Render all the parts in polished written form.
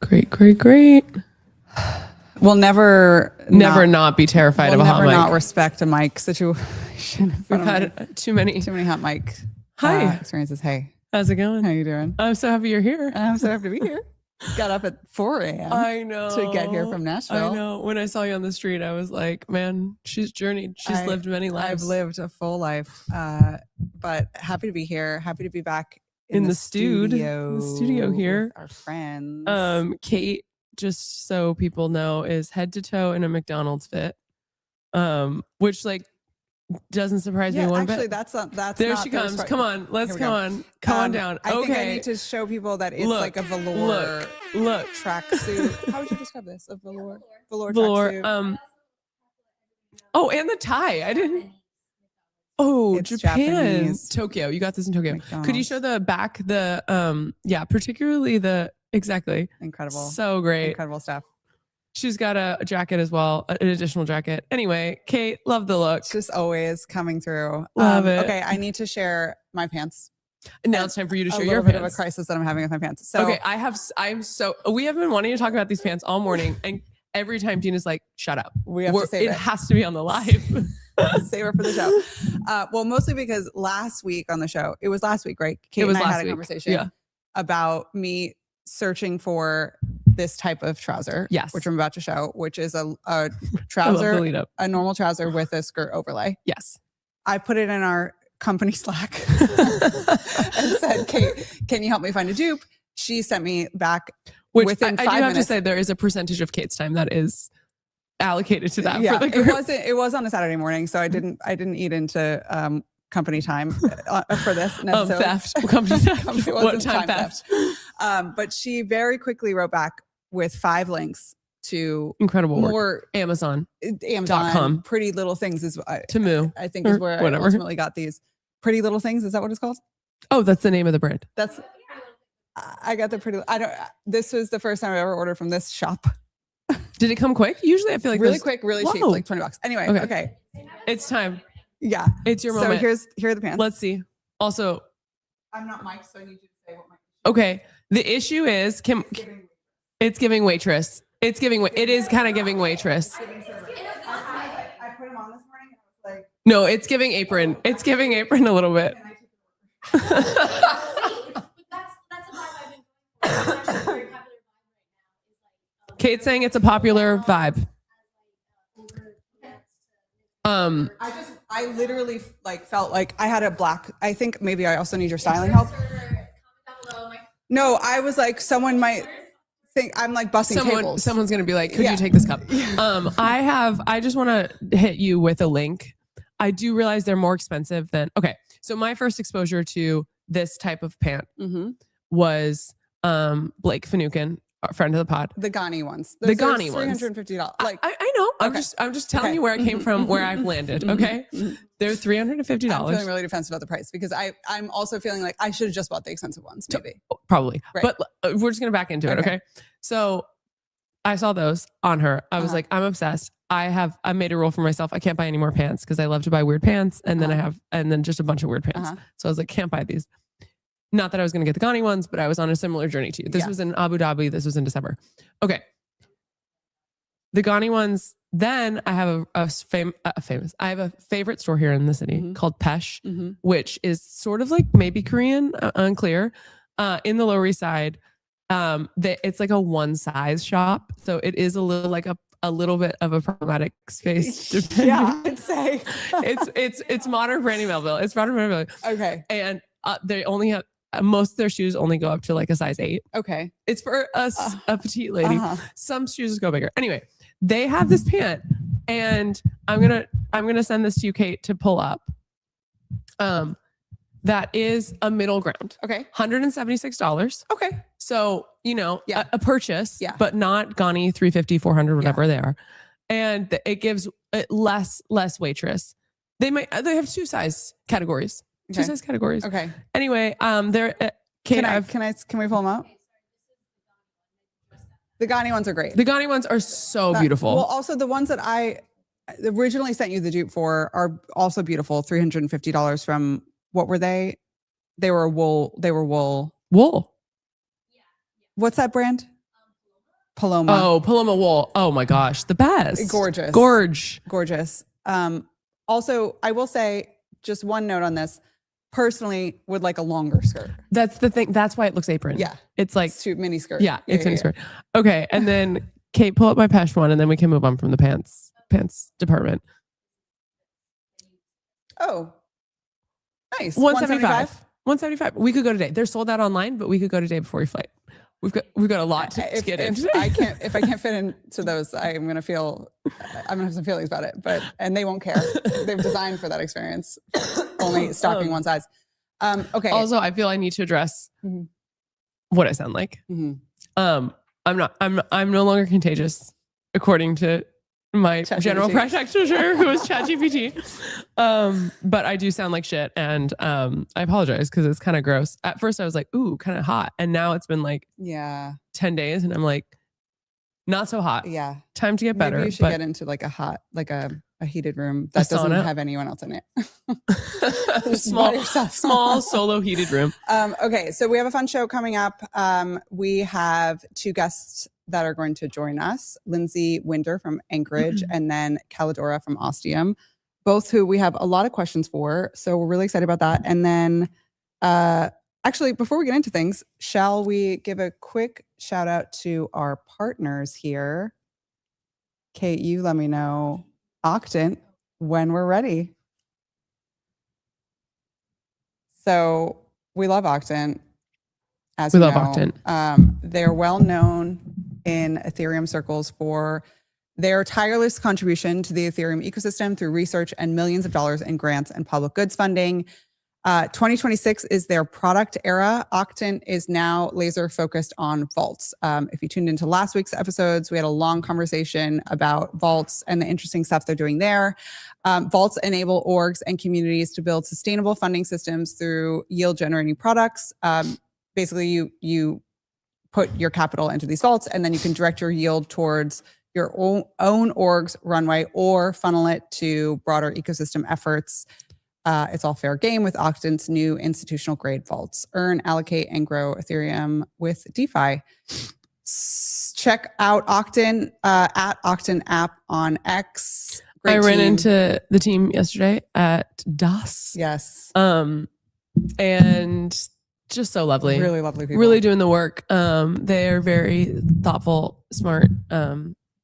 Great, great, great. We'll never not be terrified of a hot mic. We'll never not respect a mic situation. We've had too many hot mic experiences. Hey, how's it going? How you doing? I'm so happy you're here. I'm so happy to be here. Got up at 4 a.m. I know. To get here from Nashville. I know. When I saw you on the street, I was like, man, she's journeyed. She's lived many lives. I've lived a full life. But happy to be here. Happy to be back in the studio here. With our friends. Cait, just so people know, is head to toe in a McDonald's fit. Which like doesn't surprise me one bit. That's there she comes. Come on, let's come on down. I think I need to show people that it's like a velour tracksuit. How would you describe this? A velour tracksuit. Oh, and the tie. I didn't. Oh, it's Japan, Japanese. Tokyo. You got this in Tokyo. McDonald's. Could you show the back? Particularly the incredible. So great, incredible stuff. She's got a jacket as well, an additional jacket. Anyway, Cait, love the look. Just always coming through. Love it. Okay, I need to share my pants. Now it's time for you to share your pants. A little bit of a crisis that I'm having with my pants. So okay, we have been wanting to talk about these pants all morning, and every time Deana's like, "Shut up." It has to be on the live. Save it for the show. Well, mostly because last week on the show, it was last week, right? Cait and I had a conversation about me searching for this type of trouser, which I'm about to show, which is a trouser, a normal trouser with a skirt overlay. Yes. I put it in our company Slack and said, Cait, can you help me find a dupe? She sent me back within 5 minutes. I do have to say there is a percentage of Cait's time that is allocated to that for the group. It was on a Saturday morning, so I didn't eat into company time for this. Theft. Company theft. What time theft? But she very quickly wrote back with 5 links to incredible work. Amazon.com. Pretty Little Things is Temu. I think is where I ultimately got these. Pretty Little Things, is that what it's called? Oh, that's the name of the brand. I got the pretty. This was the first time I ever ordered from this shop. Did it come quick? Usually, I feel like really quick, really cheap, like $20. Anyway, okay. It's time. Yeah, it's your moment. So here are the pants. Let's see. Also, I'm not Mike, so I need you to say what my. Okay. The issue is it's giving waitress. It is kind of giving waitress. I put them on this morning. And I was like, no, it's giving apron. It's giving apron a little bit. Cait's saying it's a popular vibe. I literally felt like I had a black. I think maybe I also need your styling help. No, I was like, someone might think I'm like busting tables. Someone's gonna be like, could you take this cup? I just want to hit you with a link. I do realize they're more expensive than. Okay, so my first exposure to this type of pant was Blake Finucane, a friend of the pod. The Ganni ones. The Ganni ones. $350. I know. I'm just telling you where I came from, where I've landed. Okay. They're $350. I'm feeling really defensive about the price because I'm also feeling like I should have just bought the expensive ones, maybe. Probably. Right. But we're just going to back into it. Okay. So I saw those on her. I was like, I'm obsessed. I made a rule for myself. I can't buy any more pants because I love to buy weird pants. And then just a bunch of weird pants. So I was like, can't buy these. Not that I was going to get the Ganni ones, but I was on a similar journey to you. This was in Abu Dhabi. This was in December. Okay. The Ganni ones. Then I have I have a favorite store here in the city called Pesh, which is sort of like maybe Korean, unclear, in the Lower East Side. It's like a one size shop. So it is a little bit of a problematic space. Yeah, I'd say. it's modern Brandy Melville. It's modern Brandy Melville. Okay. And they only have, most of their shoes only go up to like a size 8. Okay. It's for a petite lady. Some shoes go bigger. Anyway, they have this pant, and I'm gonna send this to you, Cait, to pull up. That is a middle ground. Okay. $176. Okay. So, a purchase, but not Ganni 350, 400, whatever they are. And it gives it less waitress. They have 2 size categories. Okay. 2 size categories. Okay. Anyway, they're Cait, can we pull them out? The Ganni ones are great. The Ganni ones are so beautiful. Well, also the ones that I originally sent you the dupe for are also beautiful. $350 from, what were they? They were wool. Wool. What's that brand? Paloma. Oh, Paloma wool. Oh my gosh. The best. Gorgeous. Gorgeous. Also, I will say just one note on this. Personally, would like a longer skirt. That's the thing. That's why it looks apron. Yeah. It's like it's mini skirt. Yeah, it's mini skirt. Okay. And then Cait, pull up my Pesh one and then we can move on from the pants department. Oh, nice. 175. 175. We could go today. They're sold out online, but we could go today before we flight. We've got a lot to get into. If I can't fit into those, I'm gonna have some feelings about it. And they won't care. They've designed for that experience. Only stocking one size. Okay. Also, I feel I need to address what I sound like. I'm no longer contagious, according to my general practitioner who is ChatGPT. But I do sound like shit, and I apologize because it's kind of gross. At first I was like, ooh, kind of hot, and now it's been like 10 days and I'm like, not so hot. Yeah, time to get better. Maybe you should get into like a heated room that doesn't have anyone else in it. small solo heated room. Okay, so we have a fun show coming up. We have 2 guests that are going to join us, Lindsay Winder from Anchorage and then Kaledora from Ostium, both who we have a lot of questions for. So we're really excited about that. And then actually, before we get into things, shall we give a quick shout out to our partners here? Cait, you let me know, Octant, when we're ready. So we love Octant. We love Octant. They're well known in Ethereum circles for their tireless contribution to the Ethereum ecosystem through research and millions of dollars in grants and public goods funding. 2026 is their product era. Octant is now laser focused on vaults. If you tuned into last week's episodes, we had a long conversation about vaults and the interesting stuff they're doing there. Vaults enable orgs and communities to build sustainable funding systems through yield generating products. Basically, you put your capital into these vaults, and then you can direct your yield towards your own org's runway or funnel it to broader ecosystem efforts. It's all fair game with Octant's new institutional grade vaults. Earn, allocate, and grow Ethereum with DeFi. Check out Octant at Octant app on X. I ran into the team yesterday at DAOs. Yes. And just so lovely. Really lovely people. Really doing the work. They are very thoughtful, smart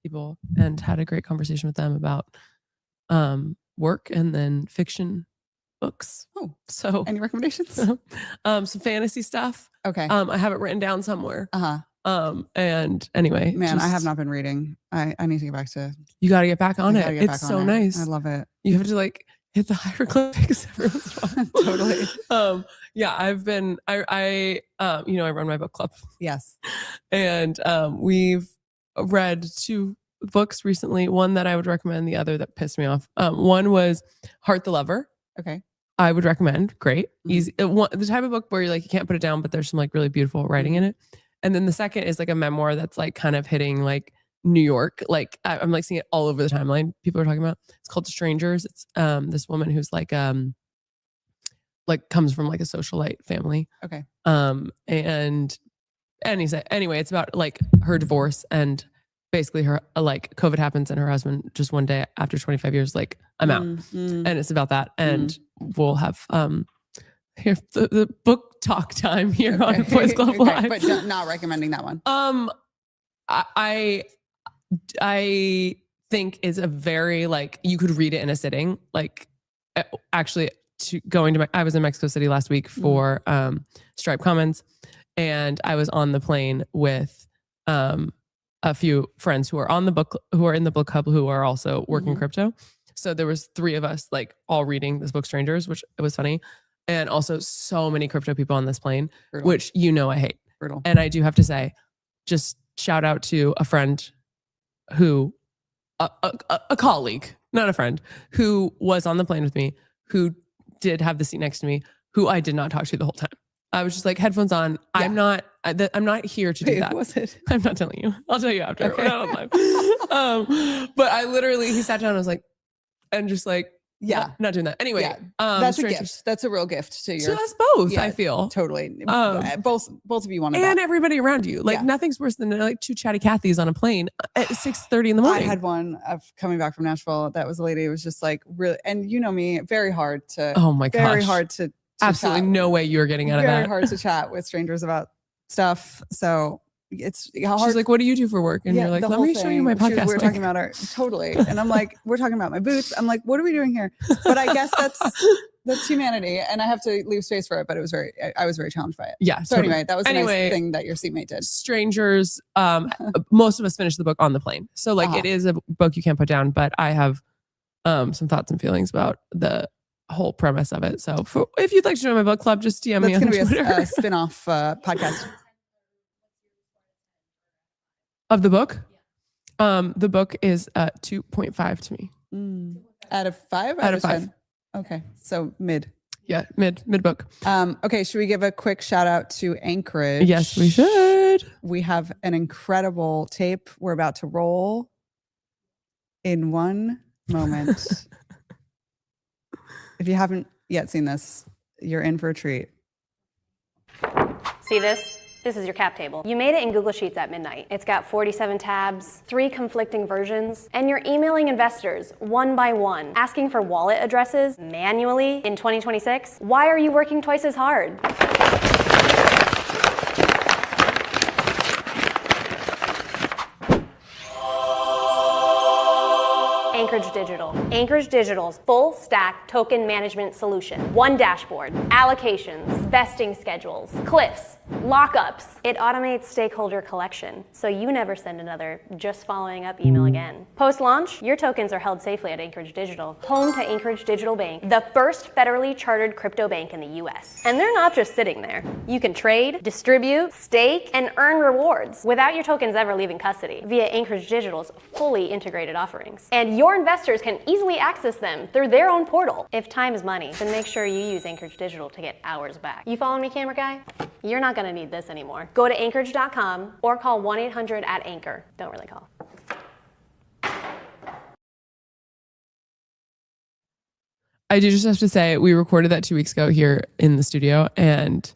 people, and had a great conversation with them about work and then fiction books. Oh, so any recommendations? Some fantasy stuff. Okay. I have it written down somewhere. And anyway, man, I have not been reading. I need to get back to. You got to get back on it. It's so nice. I love it. You have to like hit the hyperclicks every once in a while. Totally. Yeah, I've been. I run my book club. Yes. And we've read 2 books recently. One that I would recommend. The other that pissed me off. One was Heart the Lover. Okay. I would recommend. Great. Easy. The type of book where you're like, you can't put it down, but there's some like really beautiful writing in it. And then the second is like a memoir that's like kind of hitting like New York. Like I'm like seeing it all over the timeline. People are talking about. It's called Strangers. It's this woman who's like comes from like a socialite family. Okay. And anyway, it's about like her divorce and basically her like COVID happens and her husband just one day after 25 years like I'm out. And it's about that. And we'll have here the book talk time here on Boys Club Live. But not recommending that one. I think is a very like you could read it in a sitting. Like actually I was in Mexico City last week for Stripe Commons, and I was on the plane with a few friends who are in the book club who are also working crypto. So there was 3 of us like all reading this book Strangers, which it was funny. And also so many crypto people on this plane, Brutal. Which I hate. Brutal. And I do have to say, just shout out to a friend who, a colleague, not a friend, who was on the plane with me, who did have the seat next to me, who I did not talk to the whole time. I was just like headphones on. Yeah. I'm not here to do that. Who was it? I'm not telling you. I'll tell you after. Okay. But I literally, he sat down and I was like, and just like, not doing that. Anyway, that's a gift. That's a real gift to your. So that's both. I feel totally. Both of you want to. And everybody around you. Like nothing's worse than like two chatty Cathys on a plane at 6:30 in the morning. I had one of coming back from Nashville. That was a lady. It was just like really, and you know me, very hard to. Oh my gosh. Very hard to absolutely chat. No way you were getting out of that. Very hard to chat with strangers about stuff. So it's hard. She's like, what do you do for work? And you're like, let me show you my podcast. We're talking about totally. And I'm like, we're talking about my boots. I'm like, what are we doing here? But I guess that's humanity. And I have to leave space for it. But I was very challenged by it. Yeah. So anyway, that was a nice thing that your seatmate did. Strangers. Most of us finished the book on the plane. So like it is a book you can't put down, but I have some thoughts and feelings about the whole premise of it. So if you'd like to join my book club, just DM me on Twitter. That's going to be a spin-off podcast. Of the book? The book is 2.5 to me. Out of 5? Out of 5. 10? Okay. So mid. Yeah, mid book. Okay, should we give a quick shout out to Anchorage? Yes, we should. We have an incredible tape we're about to roll in one moment. If you haven't yet seen this, you're in for a treat. See this? This is your cap table. You made it in Google Sheets at midnight. It's got 47 tabs, 3 conflicting versions, and you're emailing investors one by one, asking for wallet addresses manually in 2026. Why are you working twice as hard? Anchorage Digital. Anchorage Digital's full stack token management solution. One dashboard, allocations, vesting schedules, cliffs, lockups. It automates stakeholder collection, so you never send another just following up email again. Post-launch, your tokens are held safely at Anchorage Digital, home to Anchorage Digital Bank, the first federally chartered crypto bank in the US. And they're not just sitting there. You can trade, distribute, stake, and earn rewards without your tokens ever leaving custody via Anchorage Digital's fully integrated offerings. And your investors can easily access them through their own portal. If time is money, then make sure you use Anchorage Digital to get hours back. You following me, camera guy? You're not gonna need this anymore. Go to Anchorage.com or call 1-800-ANCHOR. Don't really call. I do just have to say, we recorded that 2 weeks ago here in the studio, and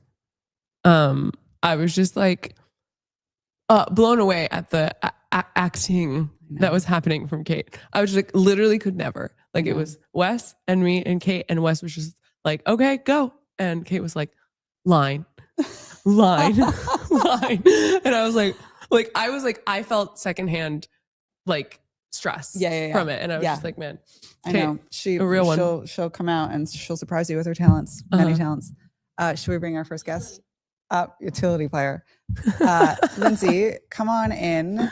I was just like blown away at the acting that was happening from Cait. I was just like, literally could never. Like it was Wes and me and Cait, and Wes was just like, okay, go. And Cait was like, line. And I was like, I felt secondhand like stress from it. And I was just like, man, I know she'll come out and she'll surprise you with her talents, many talents. Should we bring our first guest? Utility player. Lindsay, come on in.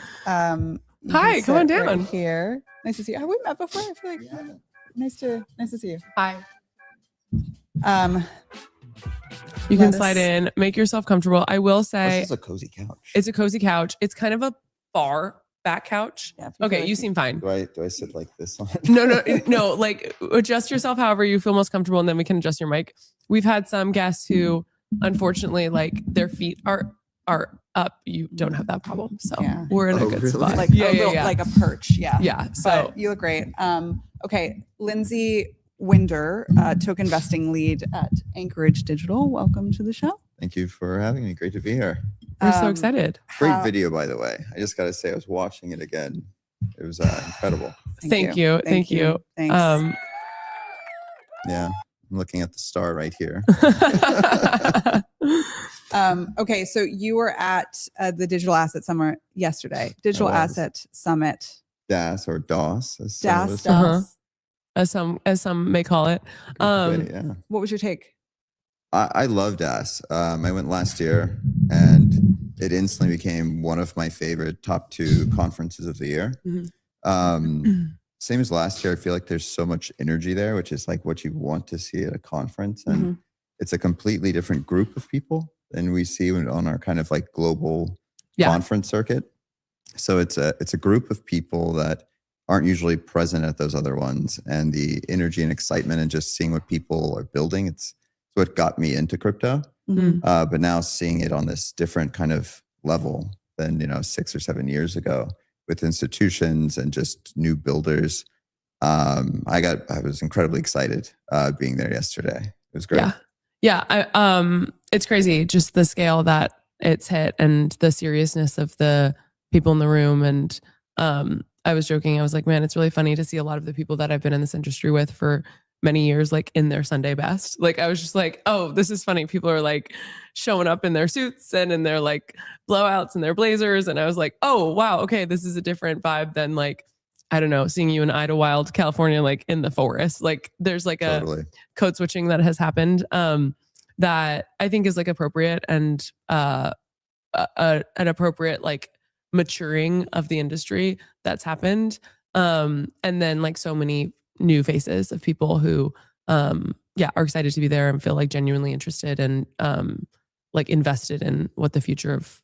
Hi, come on down right here. Nice to see you. Have we met before? I feel like nice to see you. Hi. You can slide in, make yourself comfortable. I will say, this is a cozy couch. It's a cozy couch. It's kind of a bar back couch. Yeah, okay, you seem fine. Do I sit like this on it? No. Like adjust yourself however you feel most comfortable, and then we can adjust your mic. We've had some guests who, unfortunately, like their feet are up. You don't have that problem, so we're in a good spot. Like like a perch. Yeah. So but you look great. Okay, Lindsay Winder, token investing lead at Anchorage Digital. Welcome to the show. Thank you for having me. Great to be here. We're so excited. Great video, by the way. I just got to say, I was watching it again. It was incredible. Thank you. Thanks. Yeah, I'm looking at the star right here. Okay, so you were at the Digital Asset Summit yesterday. Digital Asset Summit. DAS or DOS. DAS. As some may call it. What was your take? I love DAS. I went last year, and it instantly became one of my favorite top 2 conferences of the year. Same as last year, I feel like there's so much energy there, which is like what you want to see at a conference. And it's a completely different group of people than we see on our kind of like global conference circuit. So it's a group of people that aren't usually present at those other ones, and the energy and excitement and just seeing what people are building. It's what got me into crypto. But now seeing it on this different kind of level than 6 or 7 years ago, with institutions and just new builders, I was incredibly excited being there yesterday. It was great. Yeah. It's crazy just the scale that it's hit and the seriousness of the people in the room. And I was joking. I was like, man, it's really funny to see a lot of the people that I've been in this industry with for many years, like in their Sunday best. Like I was just like, oh, this is funny. People are like showing up in their suits and in their like blowouts and their blazers. And I was like, oh, wow. Okay. This is a different vibe than like, I don't know, seeing you in Idlewild, California, like in the forest. Like there's like a code switching that has happened that I think is like appropriate and an appropriate like maturing of the industry that's happened. And then like so many new faces of people who are excited to be there and feel like genuinely interested and like invested in what the future of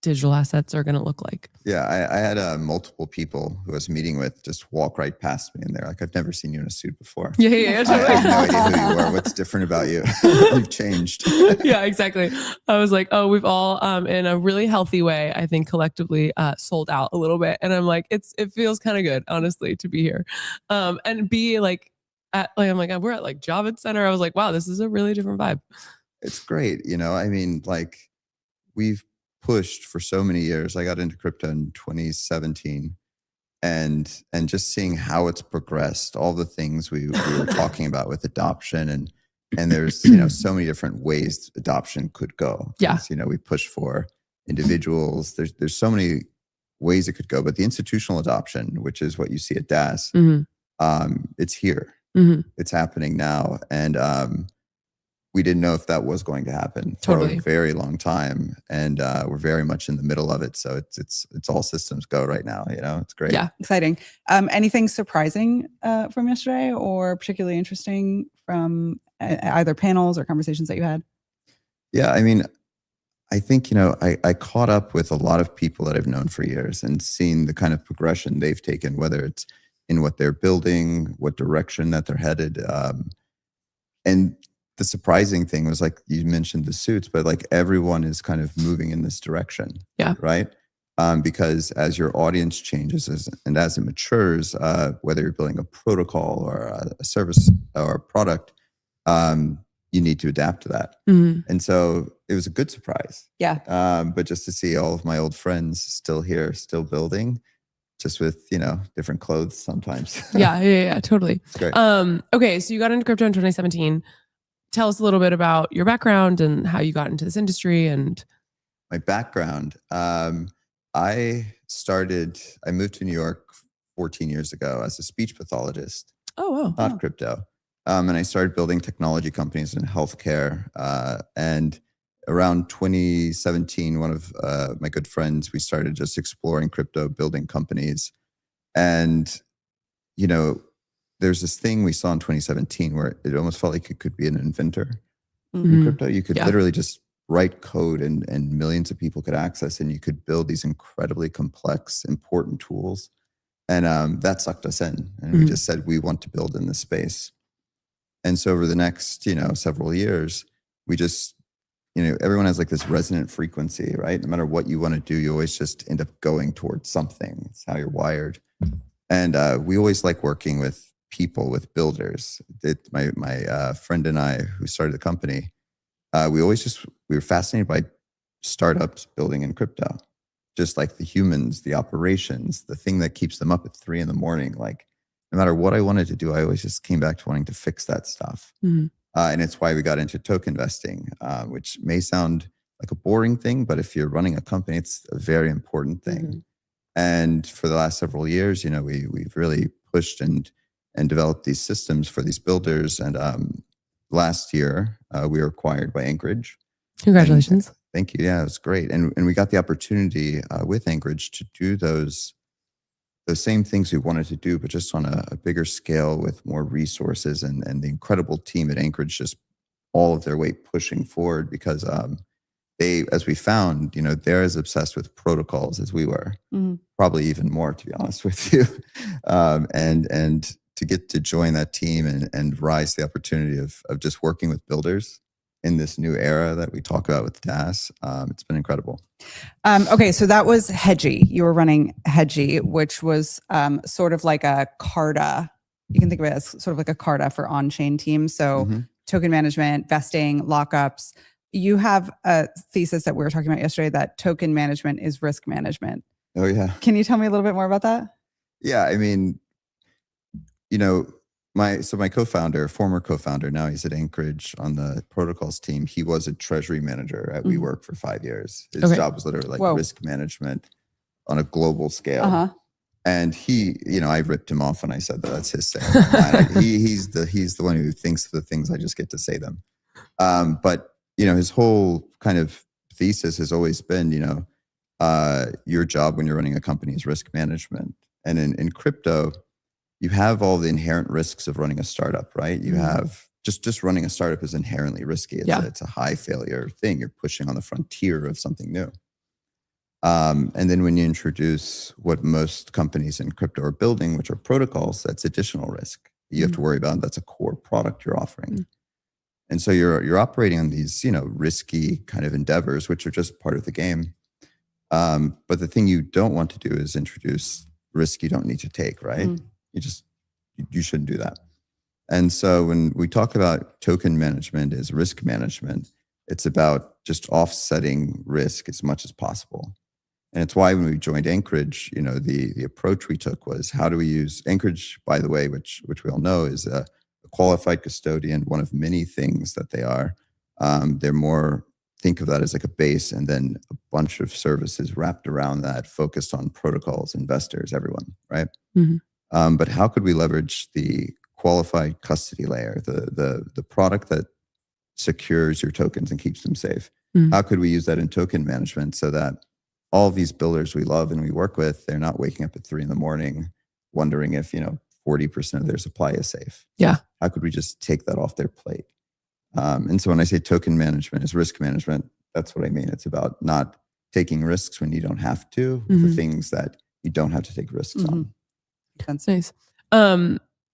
digital assets are going to look like. Yeah, I had multiple people who I was meeting with just walk right past me and they're like, I've never seen you in a suit before. Yeah. Totally. I have no idea who you are. What's different about you? You've changed. Yeah, exactly. I was like, oh, we've all in a really healthy way, I think collectively sold out a little bit. And I'm like, it feels kind of good, honestly, to be here. And be like, I'm like, we're at like Javits Center. I was like, wow, this is a really different vibe. It's great. I mean, like we've pushed for so many years. I got into crypto in 2017 and just seeing how it's progressed, all the things we were talking about with adoption and there's, so many different ways adoption could go. Yeah. We push for individuals. There's so many ways it could go, but the institutional adoption, which is what you see at DAS, it's here. It's happening now. And, we didn't know if that was going to happen for a very long time. And we're very much in the middle of it. So it's all systems go right now. It's great. Yeah. Exciting. Anything surprising from yesterday or particularly interesting from either panels or conversations that you had? Yeah. I mean, I think, I caught up with a lot of people that I've known for years and seen the kind of progression they've taken, whether it's in what they're building, what direction that they're headed. And the surprising thing was like you mentioned the suits, but like everyone is kind of moving in this direction. Yeah. Right. Because as your audience changes and as it matures, whether you're building a protocol or a service or a product, you need to adapt to that. And so it was a good surprise. Yeah. But just to see all of my old friends still here, still building, just with, different clothes sometimes. Yeah, totally. It's great. Okay. So you got into crypto in 2017. Tell us a little bit about your background and how you got into this industry and my background. I moved to New York 14 years ago as a speech pathologist. Oh, wow. Not crypto. And I started building technology companies in healthcare. And around 2017, one of my good friends, we started just exploring crypto, building companies. And, there's this thing we saw in 2017 where it almost felt like you could be an inventor in crypto. You could literally just write code and millions of people could access and you could build these incredibly complex, important tools. And that sucked us in. And we just said, we want to build in this space. And so over the next, several years, we just, everyone has like this resonant frequency, right? No matter what you want to do, you always just end up going towards something. It's how you're wired. And we always like working with people, with builders. My friend and I, who started the company, we were fascinated by startups building in crypto, just like the humans, the operations, the thing that keeps them up at 3 a.m. Like no matter what I wanted to do, I always just came back to wanting to fix that stuff. And it's why we got into token investing, which may sound like a boring thing, but if you're running a company, it's a very important thing. And for the last several years, we've really pushed and developed these systems for these builders. And last year, we were acquired by Anchorage. Congratulations. Thank you. Yeah, it was great. And we got the opportunity with Anchorage to do those same things we wanted to do, but just on a bigger scale with more resources and the incredible team at Anchorage, just all of their weight pushing forward because they, as we found, they're as obsessed with protocols as we were, probably even more, to be honest with you. And to get to join that team and rise the opportunity of just working with builders in this new era that we talk about with DAS, it's been incredible. Okay, so that was Hedgie. You were running Hedgie, which was sort of like a Carta you can think of it as sort of like a Carta for on-chain teams. So token management, vesting, lockups. You have a thesis that we were talking about yesterday that token management is risk management. Oh yeah. Can you tell me a little bit more about that? Yeah, I mean, my co-founder, former co-founder, now he's at Anchorage on the protocols team. He was a treasury manager at WeWork for 5 years. His job was literally like risk management on a global scale. And he, I ripped him off when I said that's his saying. He's the one who thinks of the things, I just get to say them. But his whole kind of thesis has always been, your job when you're running a company is risk management. And in crypto, you have all the inherent risks of running a startup, right? You have just running a startup is inherently risky. It's a high failure thing. You're pushing on the frontier of something new. And then when you introduce what most companies in crypto are building, which are protocols, that's additional risk you have to worry about. That's a core product you're offering. And so you're operating on these, risky kind of endeavors, which are just part of the game. But the thing you don't want to do is introduce risk you don't need to take, right? You shouldn't do that. And so when we talk about token management as risk management, it's about just offsetting risk as much as possible. And it's why when we joined Anchorage, the approach we took was, how do we use Anchorage, by the way, which we all know is a qualified custodian, one of many things that they are. They're more, think of that as like a base and then a bunch of services wrapped around that, focused on protocols, investors, everyone, right? But how could we leverage the qualified custody layer, the product that secures your tokens and keeps them safe? How could we use that in token management so that all of these builders we love and we work with, they're not waking up at 3 a.m. wondering if 40% of their supply is safe? How could we just take that off their plate? And so when I say token management is risk management, that's what I mean. It's about not taking risks when you don't have to, for things that you don't have to take risks on. That's nice.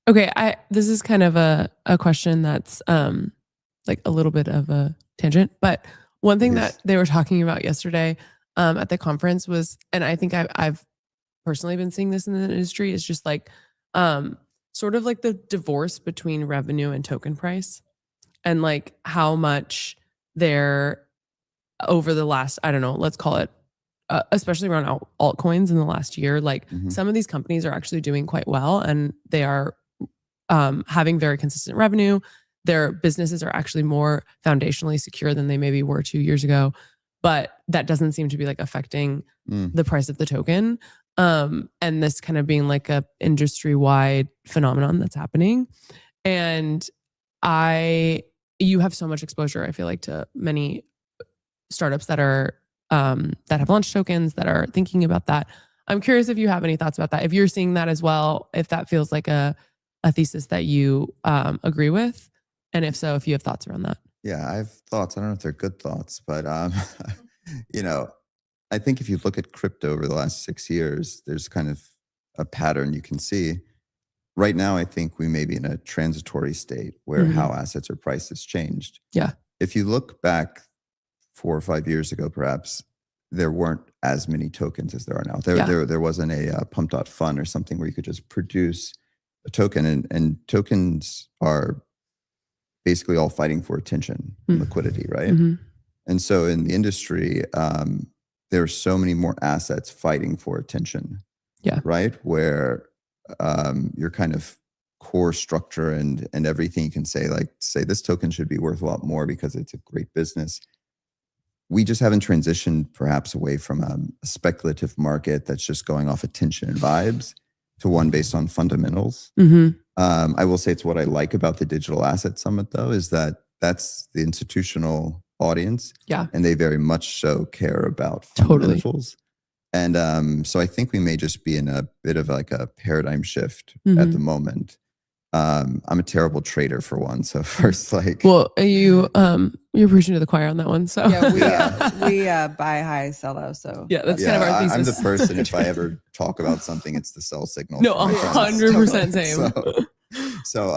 Okay, this is kind of a question that's like a little bit of a tangent, but one thing that they were talking about yesterday at the conference was, and I think I've personally been seeing this in the industry, is just like sort of like the divorce between revenue and token price, and like how much they're over the last, I don't know, let's call it, especially around altcoins in the last year, like some of these companies are actually doing quite well and they are having very consistent revenue. Their businesses are actually more foundationally secure than they maybe were 2 years ago, but that doesn't seem to be like affecting the price of the token. And this kind of being like a industry-wide phenomenon that's happening. And you have so much exposure, I feel like, to many startups that are that have launched tokens, that are thinking about that. I'm curious if you have any thoughts about that, if you're seeing that as well, if that feels like a thesis that you agree with, and if so, if you have thoughts around that. Yeah, I have thoughts. I don't know if they're good thoughts, but I think if you look at crypto over the last 6 years, there's kind of a pattern you can see. Right now, I think we may be in a transitory state where how assets are priced has changed. Yeah. If you look back 4 or 5 years ago, perhaps, there weren't as many tokens as there are now. There wasn't a pump.fun or something where you could just produce a token, and tokens are basically all fighting for attention and liquidity, right? And so in the industry, there are so many more assets fighting for attention, right? Where your kind of core structure and everything you can say, like say this token should be worth a lot more because it's a great business. We just haven't transitioned perhaps away from a speculative market that's just going off attention and vibes to one based on fundamentals. I will say it's what I like about the Digital Asset Summit, though, is that that's the institutional audience. And they very much so care about fundamentals. And so I think we may just be in a bit of like a paradigm shift at the moment. I'm a terrible trader for one. So first, like, well, you're preaching to the choir on that one. So we buy high, sell low. So that's kind of our thesis. I'm the person, if I ever talk about something, it's the sell signal. No, 100% same. So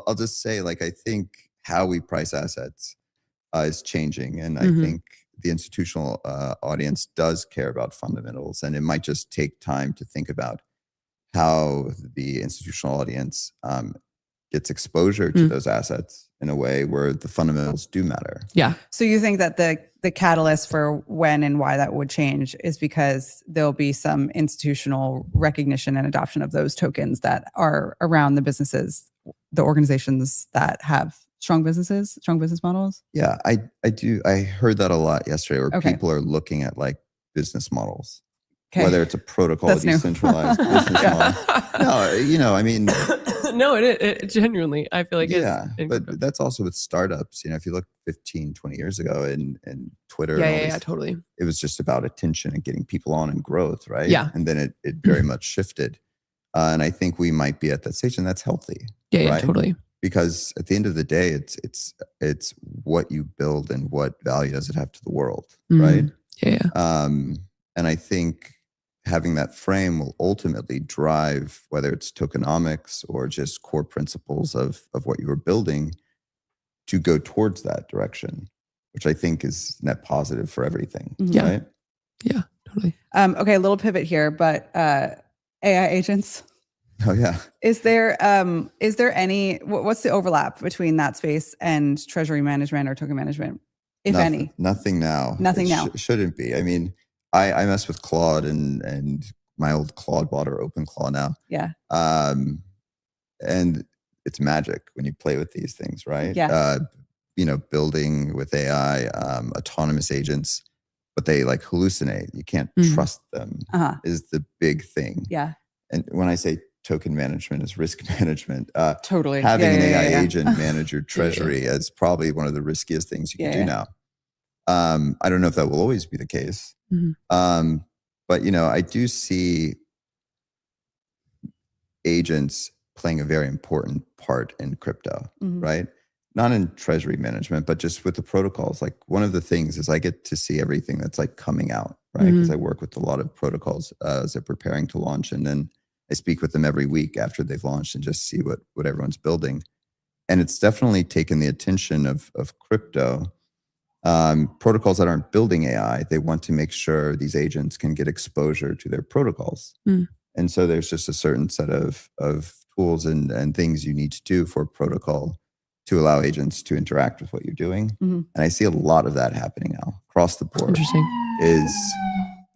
I'll just say, like, I think how we price assets is changing, and I think the institutional audience does care about fundamentals, and it might just take time to think about how the institutional audience gets exposure to those assets in a way where the fundamentals do matter. Yeah. So you think that the catalyst for when and why that would change is because there'll be some institutional recognition and adoption of those tokens that are around the businesses, the organizations that have strong business models? Yeah, I do. I heard that a lot yesterday where people are looking at like business models. Okay. Whether it's a protocol, a decentralized business model. No, I mean. No, it genuinely, I feel like but that's also with startups. If you look 15, 20 years ago in Twitter. Yeah, totally. It was just about attention and getting people on and growth, right? Yeah. And then it very much shifted. And I think we might be at that stage, and that's healthy. Yeah, right? Totally. Because at the end of the day, it's what you build and what value does it have to the world, right? Yeah. And I think having that frame will ultimately drive whether it's tokenomics or just core principles of what you were building to go towards that direction, which I think is net positive for everything. Yeah. Right? Yeah, totally. Okay, a little pivot here, but AI agents. Oh yeah. Is there any, what's the overlap between that space and treasury management or token management, if any? Nothing now. Nothing now. Shouldn't be. I mean, I mess with Claude and my old Claude bot or OpenClaw now. Yeah. And it's magic when you play with these things, right? Yeah. Building with AI, autonomous agents, but they like hallucinate. You can't trust them is the big thing. Yeah. And when I say token management is risk management, totally. Having an AI agent manage your treasury is probably one of the riskiest things you can do now. I don't know if that will always be the case. But I do see agents playing a very important part in crypto, right? Not in treasury management, but just with the protocols. Like one of the things is I get to see everything that's like coming out, right? Because I work with a lot of protocols as they're preparing to launch, and then I speak with them every week after they've launched and just see what everyone's building. And it's definitely taken the attention of crypto. Protocols that aren't building AI, they want to make sure these agents can get exposure to their protocols. And so there's just a certain set of tools and things you need to do for a protocol to allow agents to interact with what you're doing. And I see a lot of that happening now across the board. Interesting. Is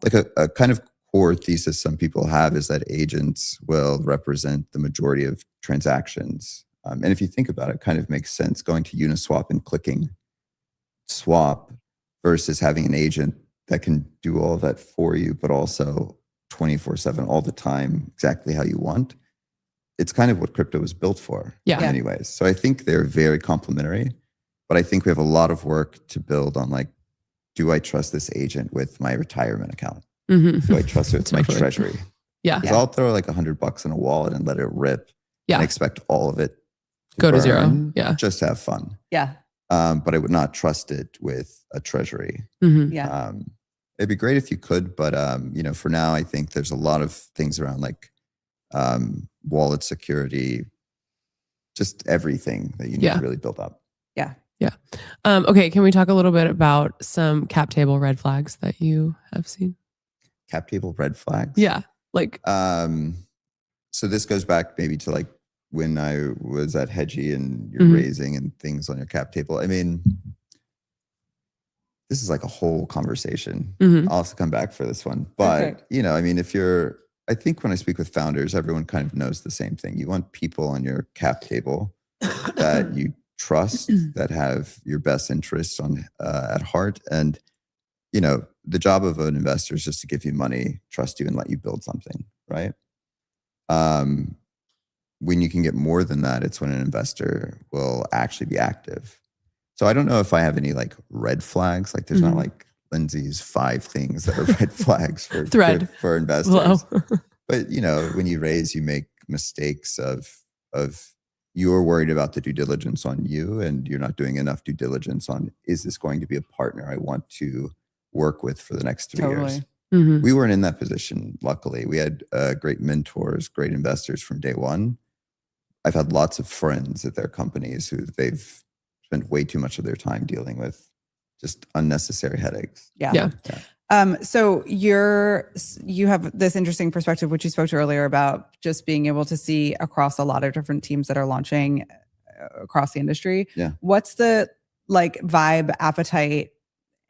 like a kind of core thesis some people have is that agents will represent the majority of transactions. And if you think about it, it kind of makes sense going to Uniswap and clicking swap versus having an agent that can do all of that for you, but also 24/7 all the time, exactly how you want. It's kind of what crypto was built for in many ways. So I think they're very complementary, but I think we have a lot of work to build on like, do I trust this agent with my retirement account? Do I trust it with my treasury? Because I'll throw like $100 in a wallet and let it rip and expect all of it to go to burn, zero. Just have fun. Yeah. But I would not trust it with a treasury. It'd be great if you could, but for now, I think there's a lot of things around like wallet security, just everything that you need to really build up. Okay, can we talk a little bit about some cap table red flags that you have seen? Cap table red flags? Yeah, like so this goes back maybe to like when I was at Hedgie and you're raising and things on your cap table. I mean, this is like a whole conversation. I'll have to come back for this one. But, I mean, I think when I speak with founders, everyone kind of knows the same thing. You want people on your cap table that you trust, that have your best interests at heart. And, the job of an investor is just to give you money, trust you, and let you build something, right? When you can get more than that, it's when an investor will actually be active. So I don't know if I have any like red flags. Like there's not like Lindsay's 5 things that are red flags for investors. But when you raise, you make mistakes of you're worried about the due diligence on you, and you're not doing enough due diligence on, is this going to be a partner I want to work with for the next 3 years? We weren't in that position, luckily. We had great mentors, great investors from day one. I've had lots of friends at their companies who they've spent way too much of their time dealing with just unnecessary headaches. Yeah. So you have this interesting perspective, which you spoke to earlier about just being able to see across a lot of different teams that are launching across the industry. Yeah. What's the like vibe, appetite,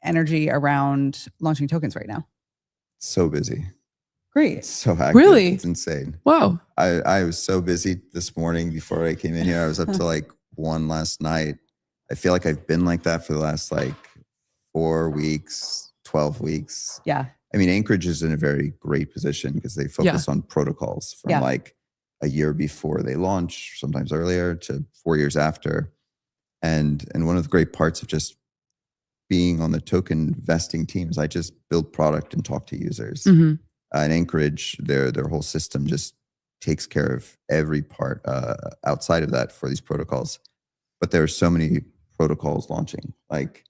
energy around launching tokens right now? So busy. Great. It's so active. Really? It's insane. Wow. I was so busy this morning before I came in here. I was up to like 1 last night. I feel like I've been like that for the last like 4 weeks, 12 weeks. Yeah. I mean, Anchorage is in a very great position because they focus on protocols from like a year before they launch, sometimes earlier, to 4 years after. And one of the great parts of just being on the token vesting team is I just build product and talk to users. Mm-hmm. In Anchorage, their whole system just takes care of every part outside of that for these protocols. But there are so many protocols launching. Like,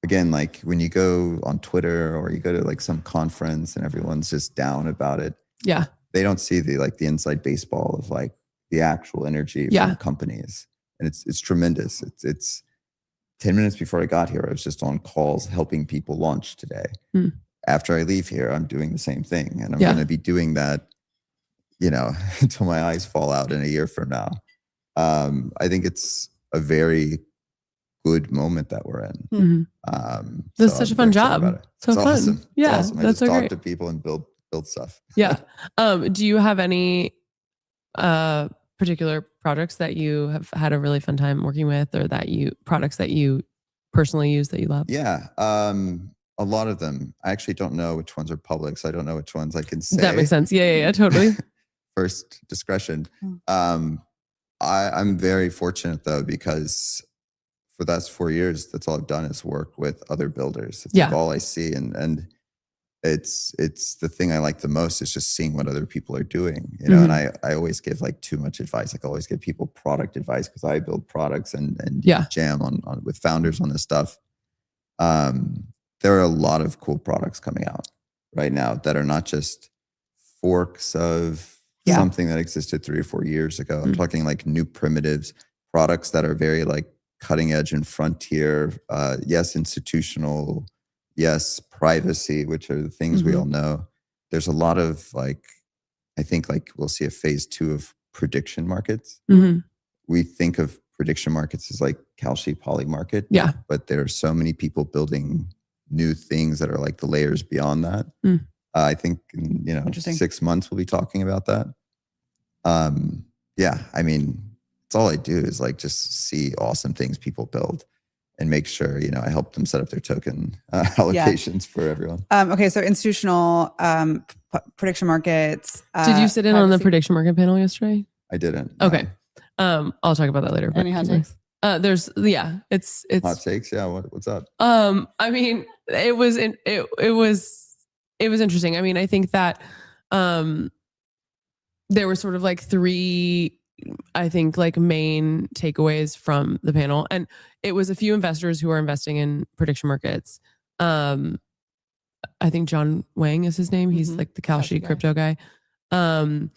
again, like when you go on Twitter or you go to like some conference and everyone's just down about it. Yeah. They don't see the inside baseball of like the actual energy from companies. And it's tremendous. It's 10 minutes before I got here, I was just on calls helping people launch today. Mm. After I leave here, I'm doing the same thing. And I'm going to be doing that, until my eyes fall out in a year from now. I think it's a very good moment that we're in. Mm-hmm. That's such a fun job. So it's fun. Awesome. Yeah, it's awesome. I that's just so talk great. to people and build stuff. Yeah. Do you have any particular projects that you have had a really fun time working with, or products that you personally use that you love? Yeah. A lot of them. I actually don't know which ones are public, so I don't know which ones I can say. That makes sense. Yeah, totally. First discretion. I'm very fortunate though, because for the last 4 years, that's all I've done is work with other builders. It's like all I see. And it's the thing I like the most is just seeing what other people are doing, and I always give like too much advice. Like I always give people product advice because I build products and jam on with founders on this stuff. There are a lot of cool products coming out right now that are not just forks of something that existed 3 or 4 years ago. I'm talking like new primitives, products that are very like cutting edge and frontier. Yes, institutional. Yes, privacy, which are the things we all know. There's a lot of like, I think like we'll see a phase 2 of prediction markets. Mm-hmm. We think of prediction markets as like Kalshi poly market. Yeah. But there are so many people building new things that are like the layers beyond that. I think, 6 months we'll be talking about that. I mean, it's all I do is like just see awesome things people build and make sure, I help them set up their token allocations for everyone. Okay. So institutional prediction markets. Did you sit in on the prediction market panel yesterday? I didn't. Okay. No. I'll talk about that later. Any hot takes? There's it's hot takes. Yeah. What's up? I mean, it was interesting. I mean, I think that there were sort of like 3, I think, like main takeaways from the panel, and it was a few investors who are investing in prediction markets. I think John Wang is his name. He's like the Kalshi crypto guy. And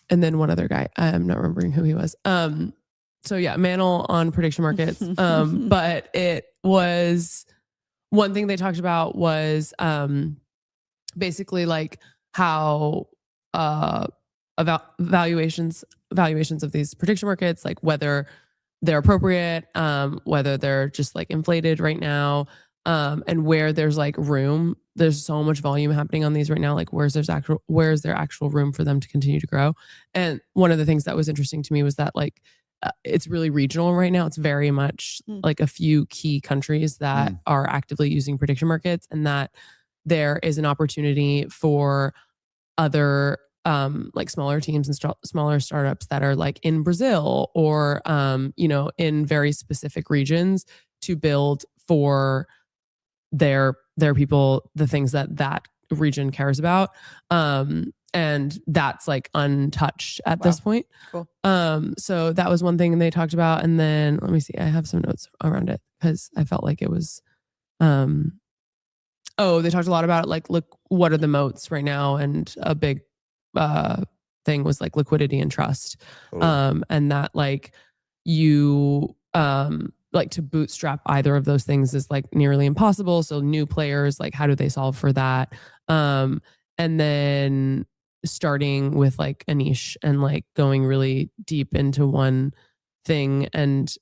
then one other guy. I'm not remembering who he was. So yeah, Mantle on prediction markets. But it was one thing they talked about was basically like how about valuations of these prediction markets, like whether they're appropriate, whether they're just like inflated right now, and where there's like room. There's so much volume happening on these right now. Like where's there actual room for them to continue to grow? And one of the things that was interesting to me was that like it's really regional right now. It's very much like a few key countries that are actively using prediction markets, and that there is an opportunity for other like smaller teams and smaller startups that are like in Brazil or in very specific regions to build for their people the things that region cares about, and that's like untouched at this point. Cool. So that was one thing they talked about, and then let me see, I have some notes around it because I felt like it was they talked a lot about like, look, what are the moats right now, and a big thing was like liquidity and trust. Totally. And that like you like to bootstrap either of those things is like nearly impossible. So new players, like how do they solve for that? And then starting with like a niche and like going really deep into one thing and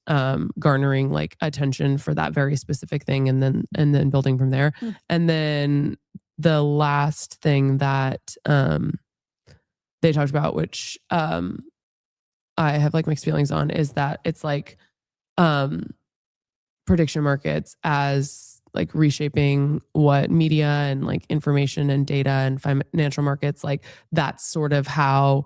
garnering like attention for that very specific thing, and then building from there. And then the last thing that they talked about, which I have like mixed feelings on, is that it's like prediction markets as like reshaping what media and like information and data and financial markets, like that's sort of how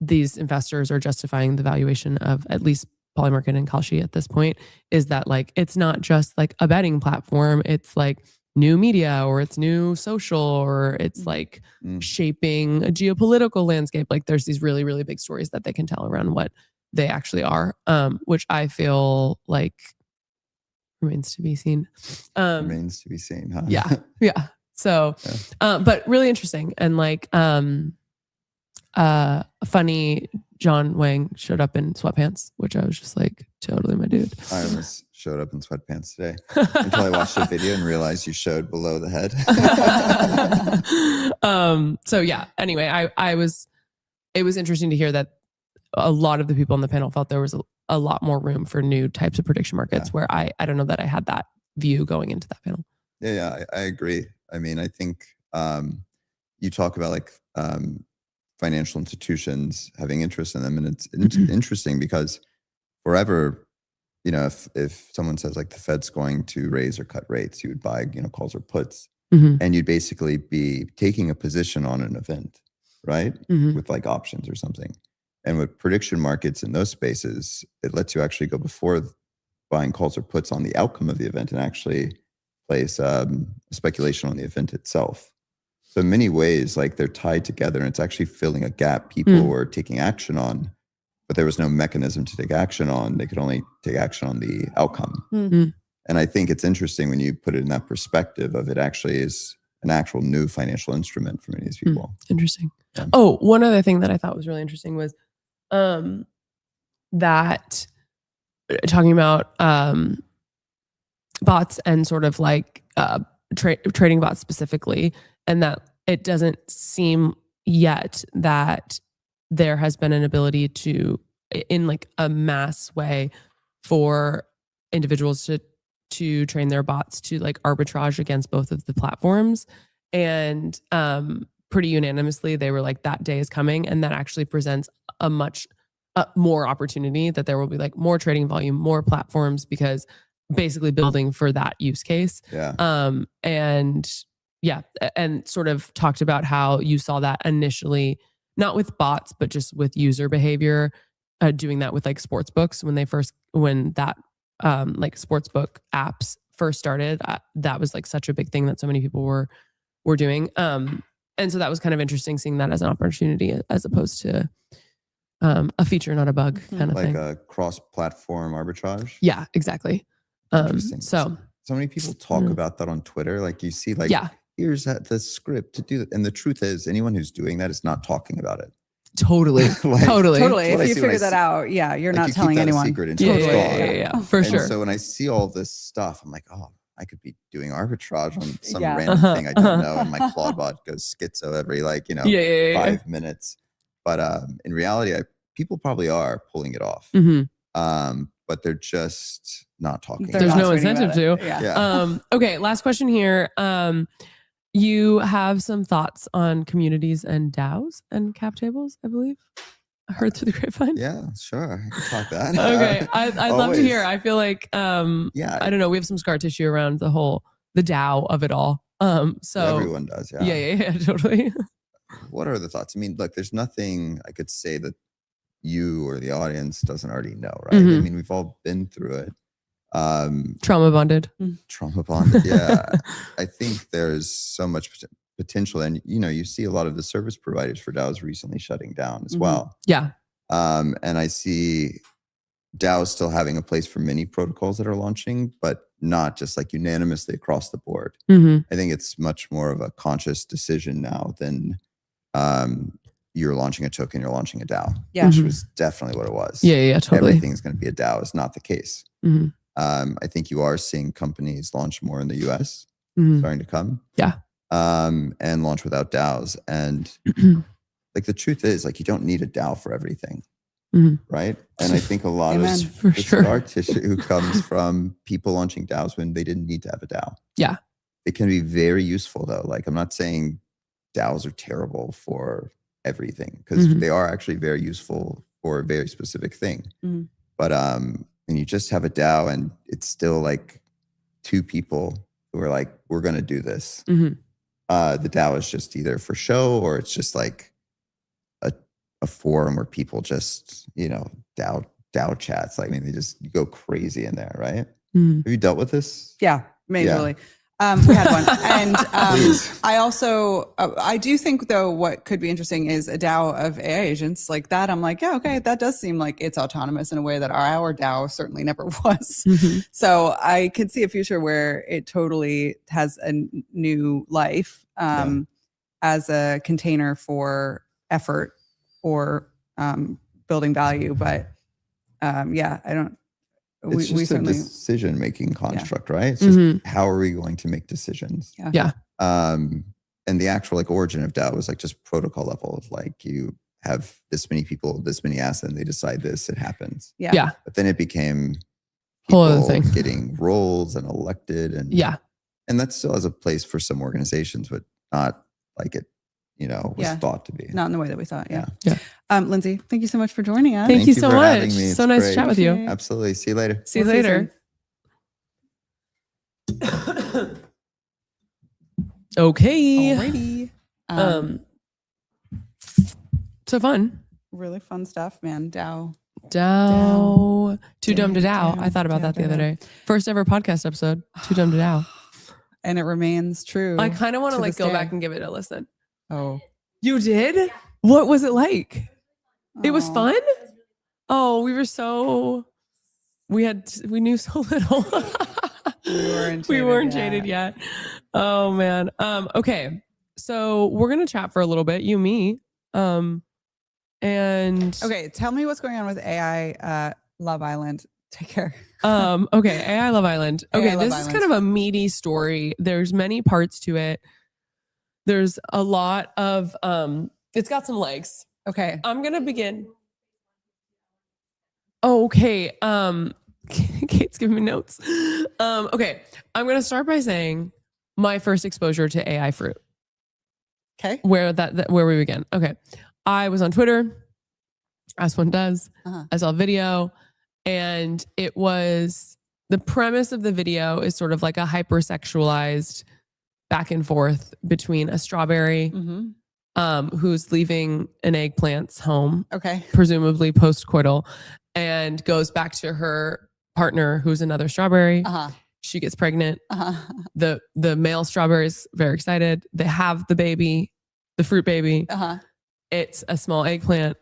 these investors are justifying the valuation of at least Polymarket and Kalshi at this point, is that like it's not just like a betting platform, it's like new media, or it's new social, or it's like shaping a geopolitical landscape. Like there's these really, really big stories that they can tell around what they actually are, which I feel like remains to be seen. Remains to be seen, huh? Yeah. Yeah. So, but really interesting. And like, funny, John Wang showed up in sweatpants, which I was just like, totally my dude. I almost showed up in sweatpants today until I watched the video and realized you showed below the head. So yeah, anyway, it was interesting to hear that a lot of the people on the panel felt there was a lot more room for new types of prediction markets, where I don't know that I had that view going into that panel. Yeah, I agree. I mean, I think you talk about like financial institutions having interest in them, and it's interesting because forever, you know, if someone says like the Fed's going to raise or cut rates, you would buy, you know, calls or puts, and you'd basically be taking a position on an event, right? With like options or something. And with prediction markets in those spaces, it lets you actually go before buying calls or puts on the outcome of the event and actually place speculation on the event itself. So in many ways, like they're tied together, and it's actually filling a gap people were taking action on, but there was no mechanism to take action on. They could only take action on the outcome. And I think it's interesting when you put it in that perspective of it actually is an actual new financial instrument for many of these people. Interesting. Yeah. Oh, one other thing that I thought was really interesting was that talking about bots and sort of like trading bots specifically, and that it doesn't seem yet that there has been an ability to, in like a mass way, for individuals to train their bots to like arbitrage against both of the platforms. And pretty unanimously, they were like, that day is coming, and that actually presents a much more opportunity, that there will be like more trading volume, more platforms, because basically building for that use case. And sort of talked about how you saw that initially, not with bots, but just with user behavior, doing that with like sports books when that like sportsbook apps first started. That was like such a big thing that so many people were doing. And so that was kind of interesting, seeing that as an opportunity as opposed to a feature, not a bug kind of like thing. Like a cross-platform arbitrage? Yeah, exactly. So many people talk about that on Twitter. Like you see like, here's the script to do that. And the truth is, anyone who's doing that is not talking about it. Totally. Totally. If you figure that out, you're not telling anyone. Secret until it's gone. Yeah, for sure. So when I see all this stuff, I'm like, oh, I could be doing arbitrage on some random thing I don't know, and my Claude bot goes schizo every 5 minutes. But in reality, people probably are pulling it off. But they're just not talking. There's no incentive to. Okay, last question here. You have some thoughts on communities and DAOs and cap tables, I believe. I heard through the grapevine. Yeah, sure. I can talk that. Okay. I'd love to hear. I feel like, I don't know. We have some scar tissue around the DAO of it all. So everyone does. Yeah. Yeah, totally. What are the thoughts? I mean, look, there's nothing I could say that you or the audience doesn't already know, right? I mean, we've all been through it. Trauma bonded. Yeah. I think there's so much potential, and you see a lot of the service providers for DAOs recently shutting down as well. Yeah. And I see DAOs still having a place for many protocols that are launching, but not just like unanimously across the board. I think it's much more of a conscious decision now than you're launching a token, you're launching a DAO. Yeah. Which was definitely what it was. Yeah, totally. Everything's going to be a DAO is not the case. I think you are seeing companies launch more in the US, starting to come. Yeah. And launch without DAOs. And like the truth is, like, you don't need a DAO for everything. Right. And I think a lot of the scar tissue comes from people launching DAOs when they didn't need to have a DAO. Yeah. It can be very useful though. Like, I'm not saying DAOs are terrible for everything, because they are actually very useful for a very specific thing. But when you just have a DAO and it's still like two people who are like, we're going to do this. The DAO is just either for show, or it's just like a forum where people just, DAO chats. Like, I mean, they just go crazy in there, right? Have you dealt with this? Yeah, majorly. We had one. And I also, I do think though, what could be interesting is a DAO of AI agents like that. I'm like, yeah, okay, that does seem like it's autonomous in a way that our DAO certainly never was. So I could see a future where it totally has a new life as a container for effort or building value. But I don't. It's just a decision-making construct, right? It's just how are we going to make decisions? Yeah. And the actual like origin of DAO was like just protocol level. Like, you have this many people, this many assets, and they decide this, it happens. Yeah. But then it became whole other people thing. getting roles and elected, and and that still has a place for some organizations, but not like it, was thought to be. Not in the way that we thought. Yeah. Lindsay, thank you so much for joining us. Thank you so for much. having me. So It's nice great. to chat with you. Absolutely. See you later. See you later. Okay. Alrighty. So fun. Really fun stuff, man. DAO. Too dumb to DAO. I thought about that the other day. First ever podcast episode. Too dumb to DAO. And it remains true. I kind of want to like go back and give it a listen. Oh. You did? What was it like? It was fun? Oh, we knew so little. We weren't jaded yet. Oh man. Okay. So we're going to chat for a little bit, you, me. And okay, tell me what's going on with AI Love Island. Take care. Okay, AI Love Island. Okay, Love this Island. is kind of a meaty story. There's many parts to it. There's a lot of it's got some legs. Okay. I'm gonna begin. Oh, okay. Kate's giving me notes. Okay. I'm gonna start by saying my first exposure to AI fruit. Okay. Where we begin. Okay. I was on Twitter, as one does. I saw a video, and it was, the premise of the video is sort of like a hypersexualized back and forth between a strawberry who's leaving an eggplant's home, presumably post-coital, and goes back to her partner who's another strawberry. She gets pregnant. The male strawberry is very excited. They have the baby, the fruit baby. It's a small eggplant.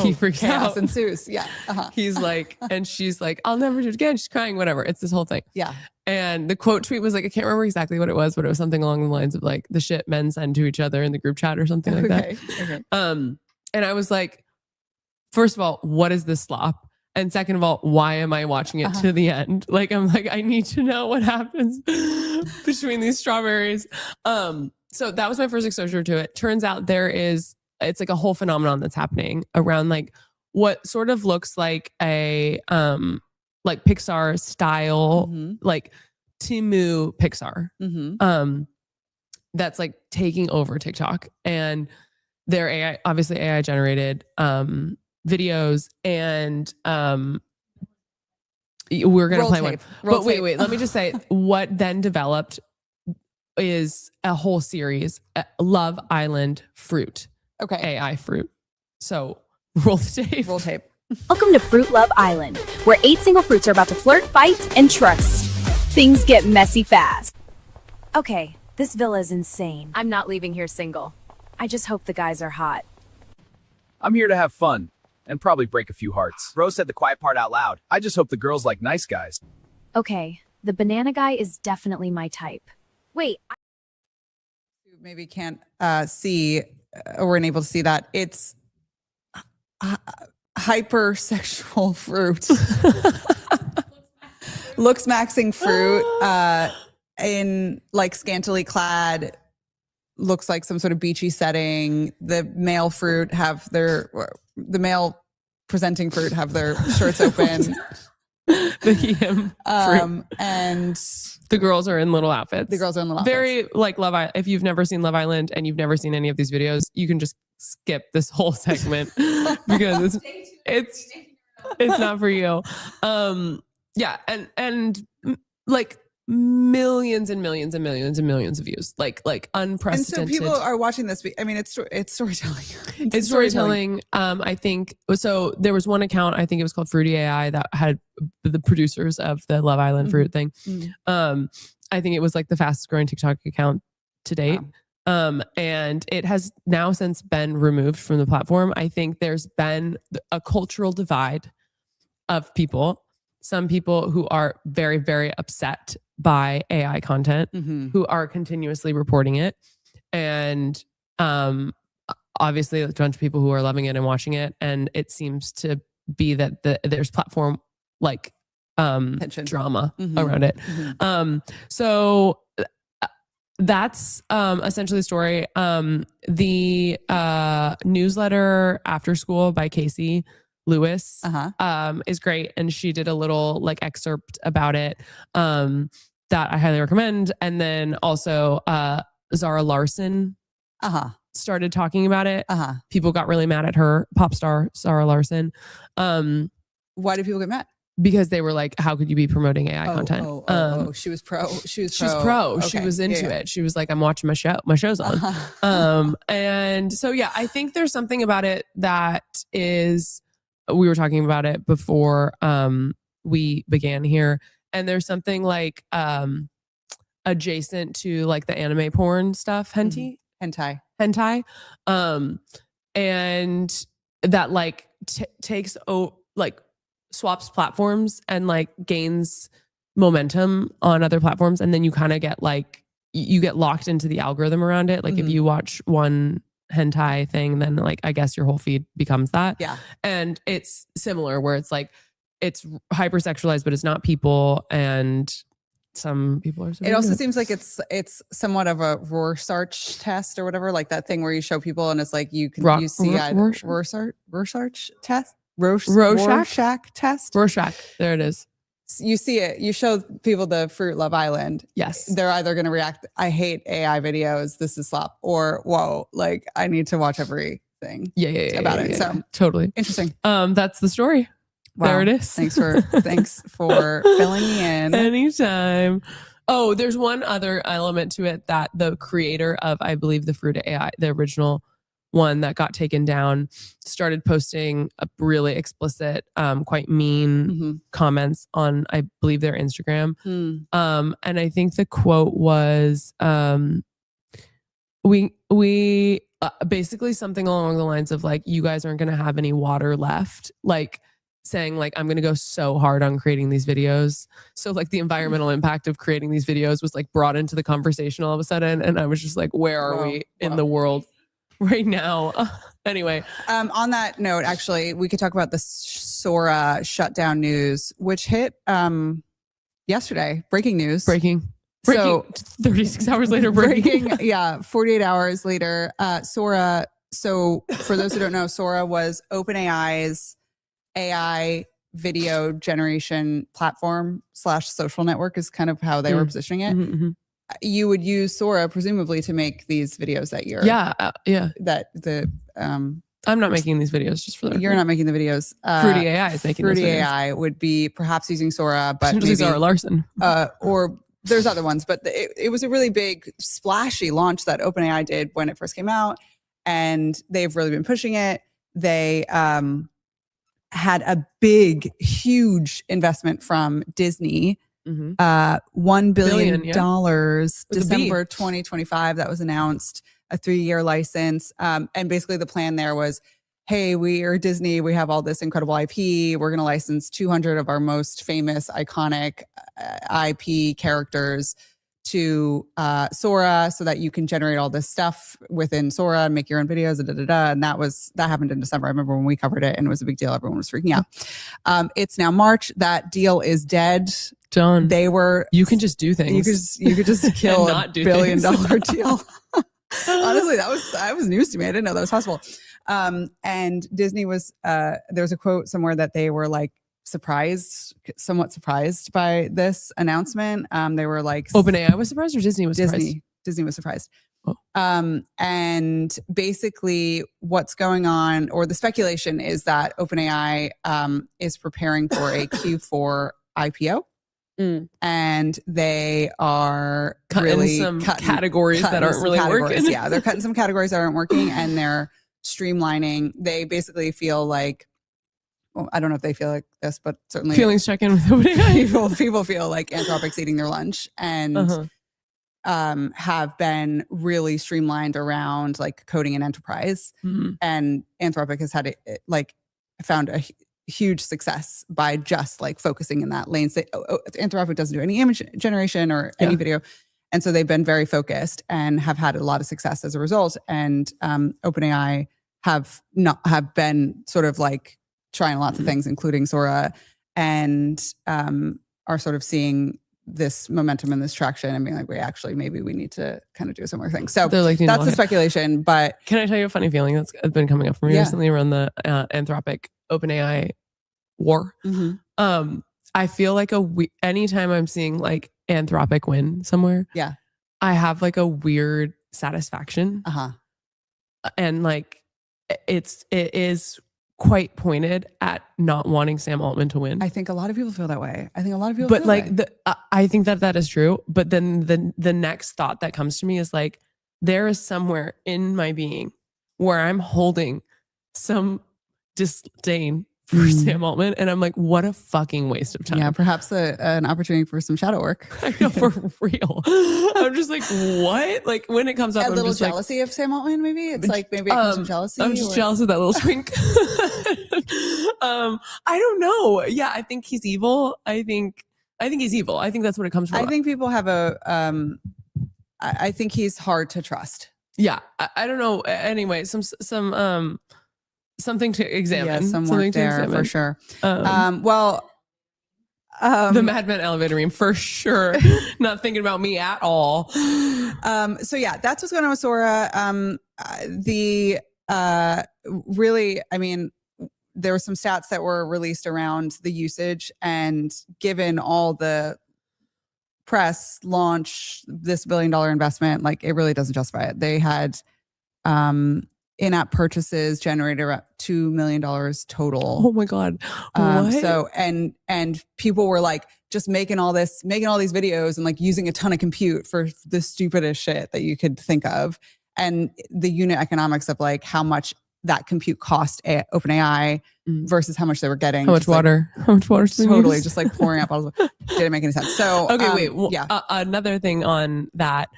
He freaks out. Ensues. Yeah. He's like, and she's like, I'll never do it again. She's crying, whatever. It's this whole thing. Yeah. And the quote tweet was like, I can't remember exactly what it was, but it was something along the lines of like the shit men send to each other in the group chat or something like that. Okay. And I was like, first of all, what is this slop? And second of all, why am I watching it to the end? Like, I'm like, I need to know what happens between these strawberries. So that was my first exposure to it. Turns out it's like a whole phenomenon that's happening around like what sort of looks like a like Pixar style, like Temu Pixar, that's like taking over TikTok, and they're AI, obviously AI generated videos, and we're gonna play one. But wait, let me just say what then developed is a whole series, Love Island Fruit. Okay. AI fruit. So roll the tape. Roll tape. Welcome to Fruit Love Island, where 8 single fruits are about to flirt, fight, and trust. Things get messy fast. Okay, this villa is insane. I'm not leaving here single. I just hope the guys are hot. I'm here to have fun and probably break a few hearts. Rose said the quiet part out loud. I just hope the girls like nice guys. Okay, the banana guy is definitely my type. Wait. Maybe can't see weren't able to see that, it's hypersexual fruit. Looks maxing fruit in like scantily clad, looks like some sort of beachy setting. The male presenting fruit have their shirts open. The him fruit. And the girls are in little outfits. Very like Love Island. If you've never seen Love Island and you've never seen any of these videos, you can just skip this whole segment because it's not for you. Yeah, and like millions and millions and millions and millions of views, like unprecedented. And so people are watching this. I mean, it's storytelling. It's storytelling. I think so. There was one account, I think it was called Fruity AI, that had the producers of the Love Island fruit thing. I think it was like the fastest growing TikTok account to date. Wow. And it has now since been removed from the platform. I think there's been a cultural divide of people. Some people who are very, very upset by AI content, who are continuously reporting it. And obviously a bunch of people who are loving it and watching it. And it seems to be that there's platform like drama around it. So that's essentially the story. The newsletter After School by Casey Lewis is great, and she did a little like excerpt about it that I highly recommend. And then also Zara Larson started talking about it. People got really mad at her, pop star Zara Larson. Why do people get mad? Because they were like, how could you be promoting AI content? She was pro. She was pro. Okay. She was into it. She was like, I'm watching my show's on. And so, yeah, I think there's something about it that is, we were talking about it before we began here. And there's something like adjacent to like the anime porn stuff, hentai. And that like takes like swaps platforms and like gains momentum on other platforms. And then you kind of get like, you get locked into the algorithm around it. Like if you watch one hentai thing, then like, I guess your whole feed becomes that. Yeah. And it's similar where it's like, it's hypersexualized, but it's not people. And some people are. It also seems like it's somewhat of a Rorschach test or whatever, like that thing where you show people and it's like you can you see Rorschach test. Rorschach test. Rorschach. There it is. You see it. You show people the fruit Love Island. Yes. They're either going to react, I hate AI videos, this is slop, or whoa, like I need to watch everything. About it. So totally interesting. That's the story. Wow. There it is. Thanks for filling me in. Anytime. Oh, there's one other element to it that the creator of, I believe, the Fruit AI, the original one that got taken down, started posting a really explicit, quite mean comments on, I believe, their Instagram. And I think the quote was, we basically something along the lines of like, you guys aren't going to have any water left. Like saying like, I'm going to go so hard on creating these videos. So like the environmental impact of creating these videos was like brought into the conversation all of a sudden. And I was just like, where are we in the world right now? Anyway. On that note, actually, we could talk about the Sora shutdown news, which hit yesterday. Breaking news. Breaking. So 36 hours later, breaking. 48 hours later. Sora. So for those who don't know, Sora was OpenAI's AI video generation platform / social network is kind of how they were positioning it. You would use Sora presumably to make these videos that you're I'm not making these videos just for the you're not making the videos. Fruity AI is making Fruity those videos. AI would be perhaps using Sora, but maybe Zara Larson. Or there's other ones, but it was a really big splashy launch that OpenAI did when it first came out, and they've really been pushing it. They had a big, huge investment from Disney. $1 billion December 2025 that was announced, a 3-year license, and basically the plan there was, hey, we are Disney, we have all this incredible IP, we're going to license 200 of our most famous iconic IP characters to Sora so that you can generate all this stuff within Sora and make your own videos. And that happened in December. I remember when we covered it and it was a big deal. Everyone was freaking out. It's now March. That deal is dead. Done. You can just do things. You could just kill a $1 billion deal. Honestly, that was news to me. I didn't know that was possible. And Disney was, there's a quote somewhere that they were like somewhat surprised by this announcement. They were like, OpenAI was surprised, or Disney was surprised? Disney was surprised. Oh. And basically what's going on, or the speculation is that OpenAI is preparing for a Q4 IPO. And they are cutting some categories that aren't really working. Yeah, they're cutting some categories that aren't working, and they're streamlining. They basically feel like, well, I don't know if they feel like this, but certainly feelings check in with OpenAI. people feel like Anthropic's eating their lunch, and have been really streamlined around like coding and enterprise. And Anthropic has had found a huge success by just like focusing in that lane. Anthropic doesn't do any image generation or any video. And so they've been very focused and have had a lot of success as a result. And OpenAI have been sort of like trying lots of things, including Sora, and are sort of seeing this momentum and this traction and being like, maybe we need to kind of do a similar thing. So like, that's the speculation. But can I tell you a funny feeling that's been coming up for me recently around the Anthropic OpenAI war? I feel like anytime I'm seeing like Anthropic win somewhere, I have like a weird satisfaction. And like it is quite pointed at not wanting Sam Altman to win. I think a lot of people feel that way. But like I think that is true. But then the next thought that comes to me is like, there is somewhere in my being where I'm holding some disdain for Sam Altman, and I'm like, what a fucking waste of time. Yeah, perhaps an opportunity for some shadow work. I know, for real. I'm just like, what? Like when it comes up, a little jealousy of Sam Altman, maybe? It's like maybe it comes from jealousy. I'm just jealous of that little twink. I don't know. Yeah, I think he's evil. I think he's evil. I think that's what it comes from. I think people have I think he's hard to trust. Yeah, I don't know. Anyway, something to examine. Yeah, some work there for sure. The Mad Men elevator meme for sure. Not thinking about me at all. So yeah, that's what's going on with Sora. Really, I mean, there were some stats that were released around the usage, and given all the press launch, this $1 billion investment, like it really doesn't justify it. They had in-app purchases generated around $2 million total. Oh my God. What? So, and people were like just making all these videos and like using a ton of compute for the stupidest shit that you could think of. And the unit economics of like how much that compute cost OpenAI versus how much they were getting. How much water? How much water? Totally, just like pouring out bottles. Didn't make any sense. So okay, wait. Well, another thing on that.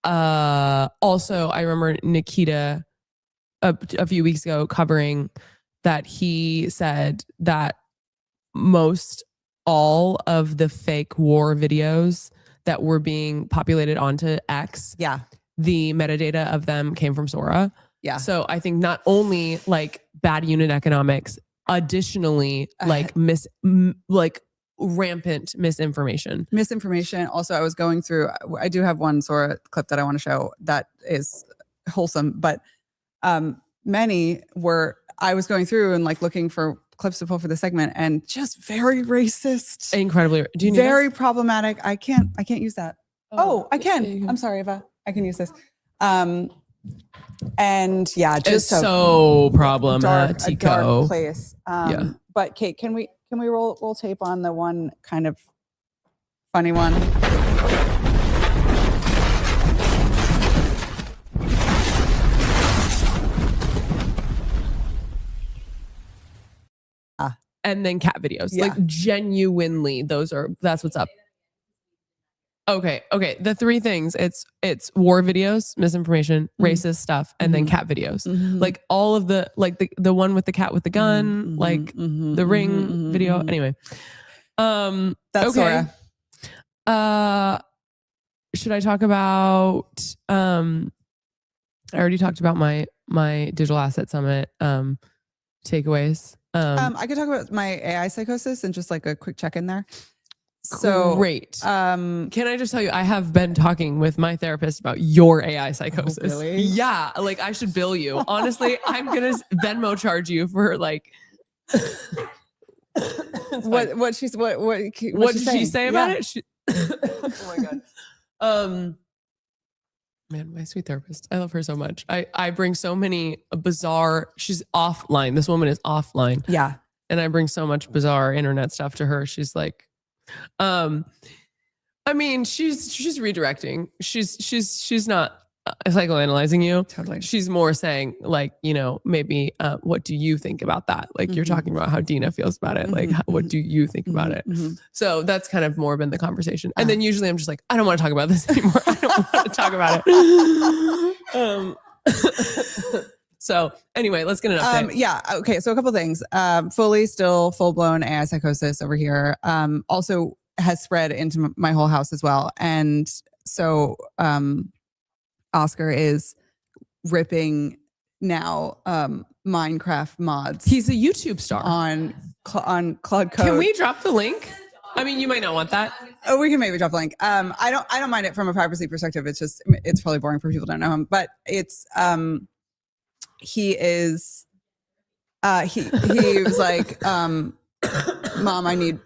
Also, I remember Nikita a few weeks ago covering that he said that most all of the fake war videos that were being populated onto X, the metadata of them came from Sora. Yeah. So I think not only like bad unit economics, additionally like rampant misinformation. Also, I was going through, I do have one Sora clip that I want to show that is wholesome, but many were, I was going through and like looking for clips to pull for the segment, and just very racist. Incredibly. Do you need very problematic. I can't use that. Oh, I can. I'm sorry, Eva. I can use this. And yeah, just it's so problematic. A dark place. But Cait, can we roll tape on the one kind of funny one? And then cat videos. Like genuinely, that's what's up. Okay. The three things, it's war videos, misinformation, racist stuff, and then cat videos. Like all of the, like the one with the cat with the gun, like the ring video. Anyway. That's okay. Sora. Should I talk about I already talked about my digital asset summit takeaways. I could talk about my AI psychosis and just like a quick check in there. So great. Can I just tell you, I have been talking with my therapist about your AI psychosis. Oh, really? Yeah, like I should bill you. Honestly, I'm gonna Venmo charge you for like. what did she say about it? Oh my god. Man, my sweet therapist. I love her so much. I bring so many bizarre. She's offline. This woman is offline. Yeah, and I bring so much bizarre internet stuff to her. She's like, I mean, she's redirecting. She's not psychoanalyzing you. Totally. She's more saying like, you know, maybe what do you think about that? Like you're talking about how Deana feels about it. Like what do you think about it? So that's kind of more been the conversation. And then usually I'm just like, I don't want to talk about this anymore. I don't want to talk about it. So anyway, let's get an update. Yeah. Okay. So a couple things. Full blown AI psychosis over here. Also has spread into my whole house as well. And so, Oscar is ripping now Minecraft mods. He's a YouTube star on Claude Code. Can we drop the link? I mean, you might not want that. Oh, we can maybe drop the link. I don't mind it from a privacy perspective. It's probably boring for people who don't know him, but it's he was like, Mom, I need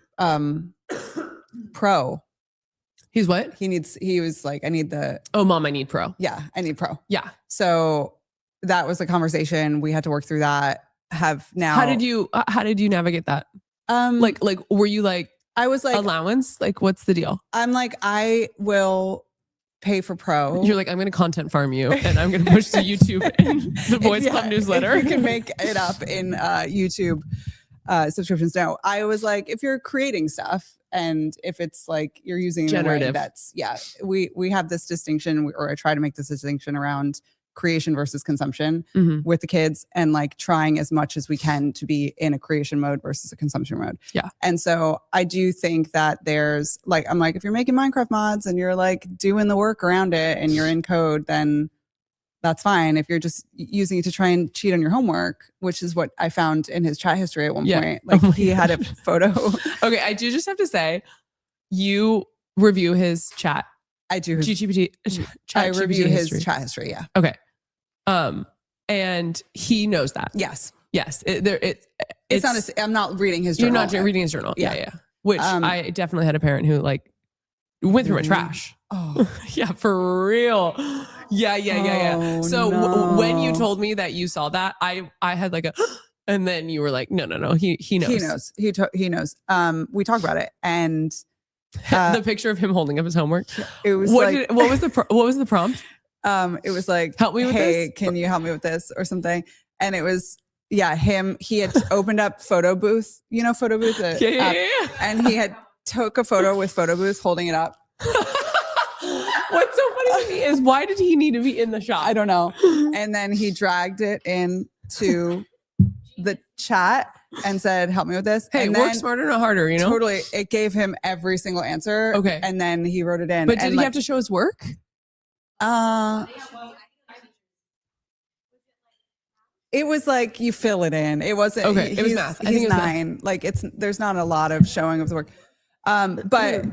Pro. He's what? He was like, I need the. Oh, Mom, I need Pro. Yeah, I need Pro. Yeah. So that was a conversation. We had to work through that. How did you navigate that? Like were you like, I was like, allowance? Like, what's the deal? I'm like, I will pay for Pro. You're like, I'm going to content farm you and I'm going to push to YouTube and the Boys Club newsletter. If we can make it up in YouTube subscriptions. No, I was like, if you're creating stuff and if it's like you're using generative, that's we have this distinction, or I try to make this distinction around creation versus consumption with the kids, and like trying as much as we can to be in a creation mode versus a consumption mode. Yeah. And so I do think that there's like, I'm like, if you're making Minecraft mods and you're like doing the work around it and you're in code, then that's fine. If you're just using it to try and cheat on your homework, which is what I found in his chat history at one point. Like he had a photo. Okay. I do just have to say, you review his chat. I do. GPT. I review his chat history. Yeah. Okay. And he knows that. Yes. Yes. It's not. I'm not reading his journal. You're not reading his journal. Yeah. Which I definitely had a parent who like went through my trash. Oh. Yeah, for real. Yeah. Oh, so when you told me that you saw that, I had like a, and then you were like, no. He knows. He knows. We talk about it, and the picture of him holding up his homework. It was what was the prompt? It was like, help me with this. Can you help me with this or something? And it was him. He had opened up Photo Booth. You know Photo Booth? Yeah. And he had took a photo with Photo Booth holding it up. What's so funny to me is, why did he need to be in the shop? I don't know. And then he dragged it into the chat and said, help me with this. Hey, and work smarter, not harder, you know? Totally. It gave him every single answer. Okay. And then he wrote it in. But did he have to show his work? It was like you fill it in. It wasn't. Okay. It was math. I think he's 9. Math. Like there's not a lot of showing of the work. But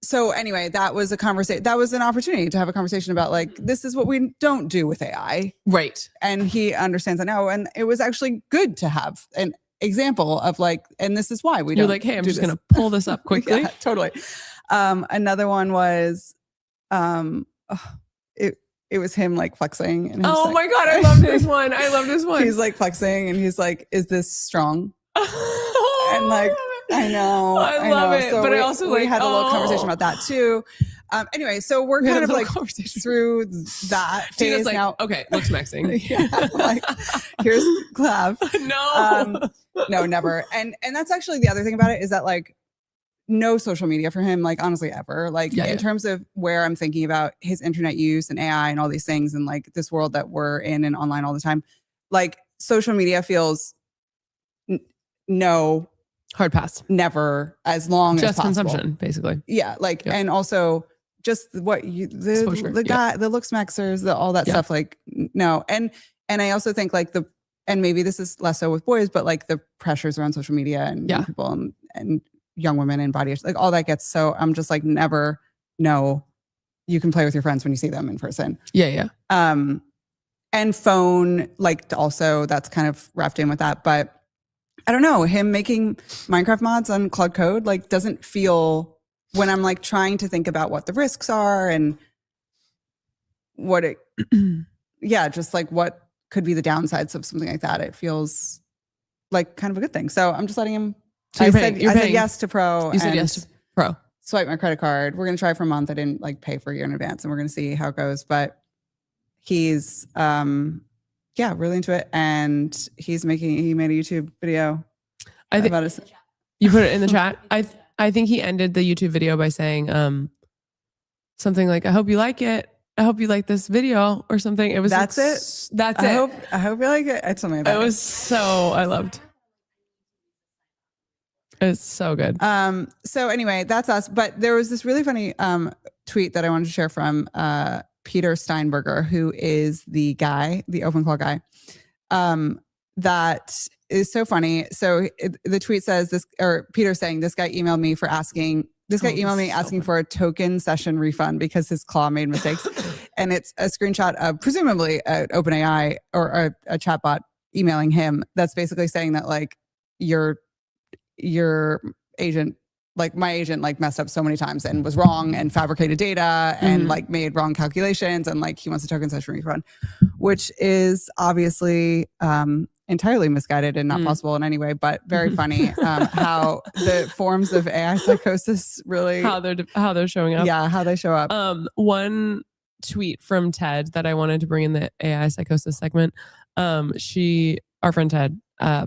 so anyway, that was a conversation. That was an opportunity to have a conversation about like, this is what we don't do with AI. Right. And he understands that now. And it was actually good to have an example of like, and this is why we don't. You're like, hey, I'm just going to pull this up quickly. Yeah, totally. Another one was, it was him like flexing. And oh my God. I love this one. He's like flexing and he's like, is this strong? And like, I know. I love it. So but I also we had a little conversation about that too. Anyway, so we're kind of like through that phase like, now. Okay, looks maxing. Yeah, like, here's Clav. No. No, never. And that's actually the other thing about it is that like no social media for him, like honestly ever. Like in terms of where I'm thinking about his internet use and AI and all these things and like this world that we're in and online all the time, like social media feels no Hard pass. Never as long just as possible. Consumption, basically. Yeah, like and also just what you the guy the looks maxers, all that stuff. Like no, and I also think like and maybe this is less so with boys, but like the pressures around social media and young people and young women and body, like all that gets. So I'm just like never know. You can play with your friends when you see them in person. Yeah. And phone, like also that's kind of wrapped in with that. But I don't know, him making Minecraft mods on Claude Code, like doesn't feel, when I'm like trying to think about what the risks are and what it, just like what could be the downsides of something like that. It feels like kind of a good thing. So I'm just letting him, I said yes to Pro. You said yes to Pro. Swipe my credit card. We're going to try for a month. I didn't like pay for a year in advance and we're going to see how it goes. But he's, really into it. And he made a YouTube video. About his, you put it in the chat. I think he ended the YouTube video by saying, something like, I hope you like it. I hope you like this video or something. It was, that's it. That's it. I hope you like it. It's something like that. It was I loved. It's so good. So anyway, that's us. But there was this really funny tweet that I wanted to share from Peter Steinberger, who is the guy, the OpenClaw guy. That is so funny. So the tweet says this, or Peter saying, this guy emailed me asking for a token session refund because his claw made mistakes. And it's a screenshot of presumably an OpenAI or a chatbot emailing him. That's basically saying that like your agent, like my agent, like messed up so many times and was wrong and fabricated data and like made wrong calculations and like he wants a token session refund, which is obviously entirely misguided and not possible in any way, but very funny how the forms of AI psychosis really how they're showing up. Yeah, how they show up. One tweet from Ted that I wanted to bring in the AI psychosis segment. Our friend Ted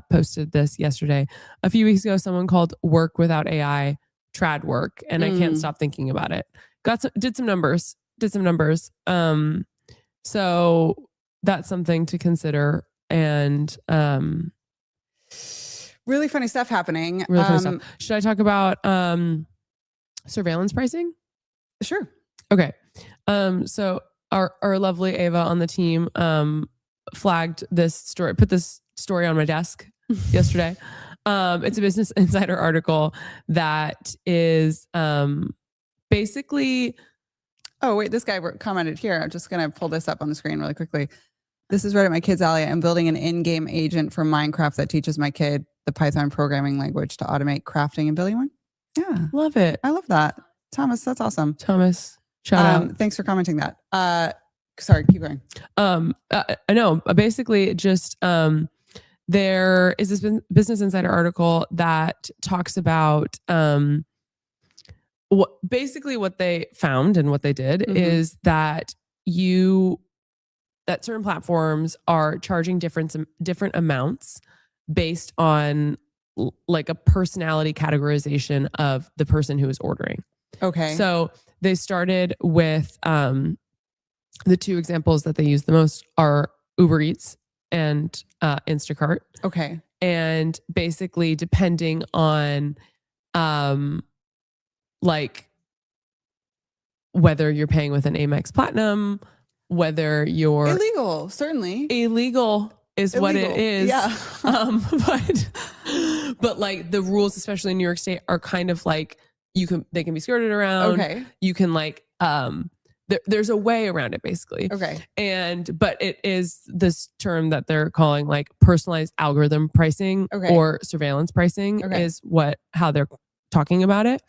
posted this yesterday. A few weeks ago, someone called work without AI trad work, and I can't stop thinking about it. Did some numbers. So that's something to consider. And really funny stuff happening. Really funny stuff. Should I talk about surveillance pricing? Sure. Okay. So our lovely Ava on the team flagged this story, put this story on my desk yesterday. It's a Business Insider article that is basically. Oh, wait, this guy commented here. I'm just going to pull this up on the screen really quickly. This is right at my kid's alley. I'm building an in-game agent for Minecraft that teaches my kid the Python programming language to automate crafting and building one. Yeah. Love it. I love that. Thomas, that's awesome. Thomas, shout out. Thanks for commenting that. Sorry, keep going. I know. Basically, just there is this Business Insider article that talks about what they found and what they did is that certain platforms are charging different amounts based on like a personality categorization of the person who is ordering. Okay. So they started with the two examples that they use the most are Uber Eats and Instacart. Okay. And basically depending on like whether you're paying with an Amex Platinum, whether you're illegal, certainly illegal is illegal. What it is. Yeah. But like the rules, especially in New York State, are kind of like they can be skirted around. Okay. You can like there's a way around it basically. Okay. But it is this term that they're calling like personalized algorithm pricing or surveillance pricing is how they're talking about it.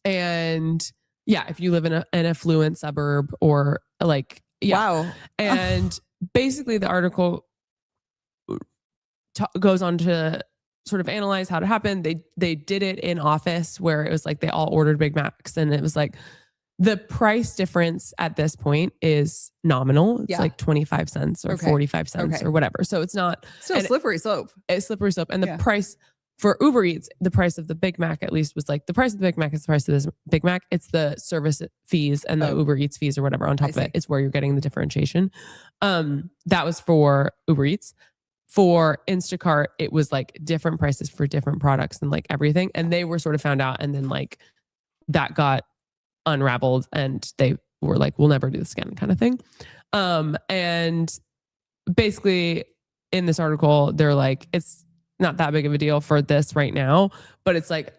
And yeah, if you live in an affluent suburb or like, wow. And basically the article goes on to sort of analyze how it happened. They did it in office where it was like they all ordered Big Macs and it was like the price difference at this point is nominal. It's like 25 cents or 45 cents or whatever. So it's not still a slippery slope. It's slippery slope. And the price for Uber Eats, the price of the Big Mac at least was like the price of the Big Mac is the price of this Big Mac. It's the service fees and the Uber Eats fees or whatever on top of it. It's where you're getting the differentiation. That was for Uber Eats. for Instacart, it was like different prices for different products and like everything. And they were sort of found out, and then like that got unraveled and they were like, we'll never do this again kind of thing. And basically in this article, they're like, it's not that big of a deal for this right now, but it's like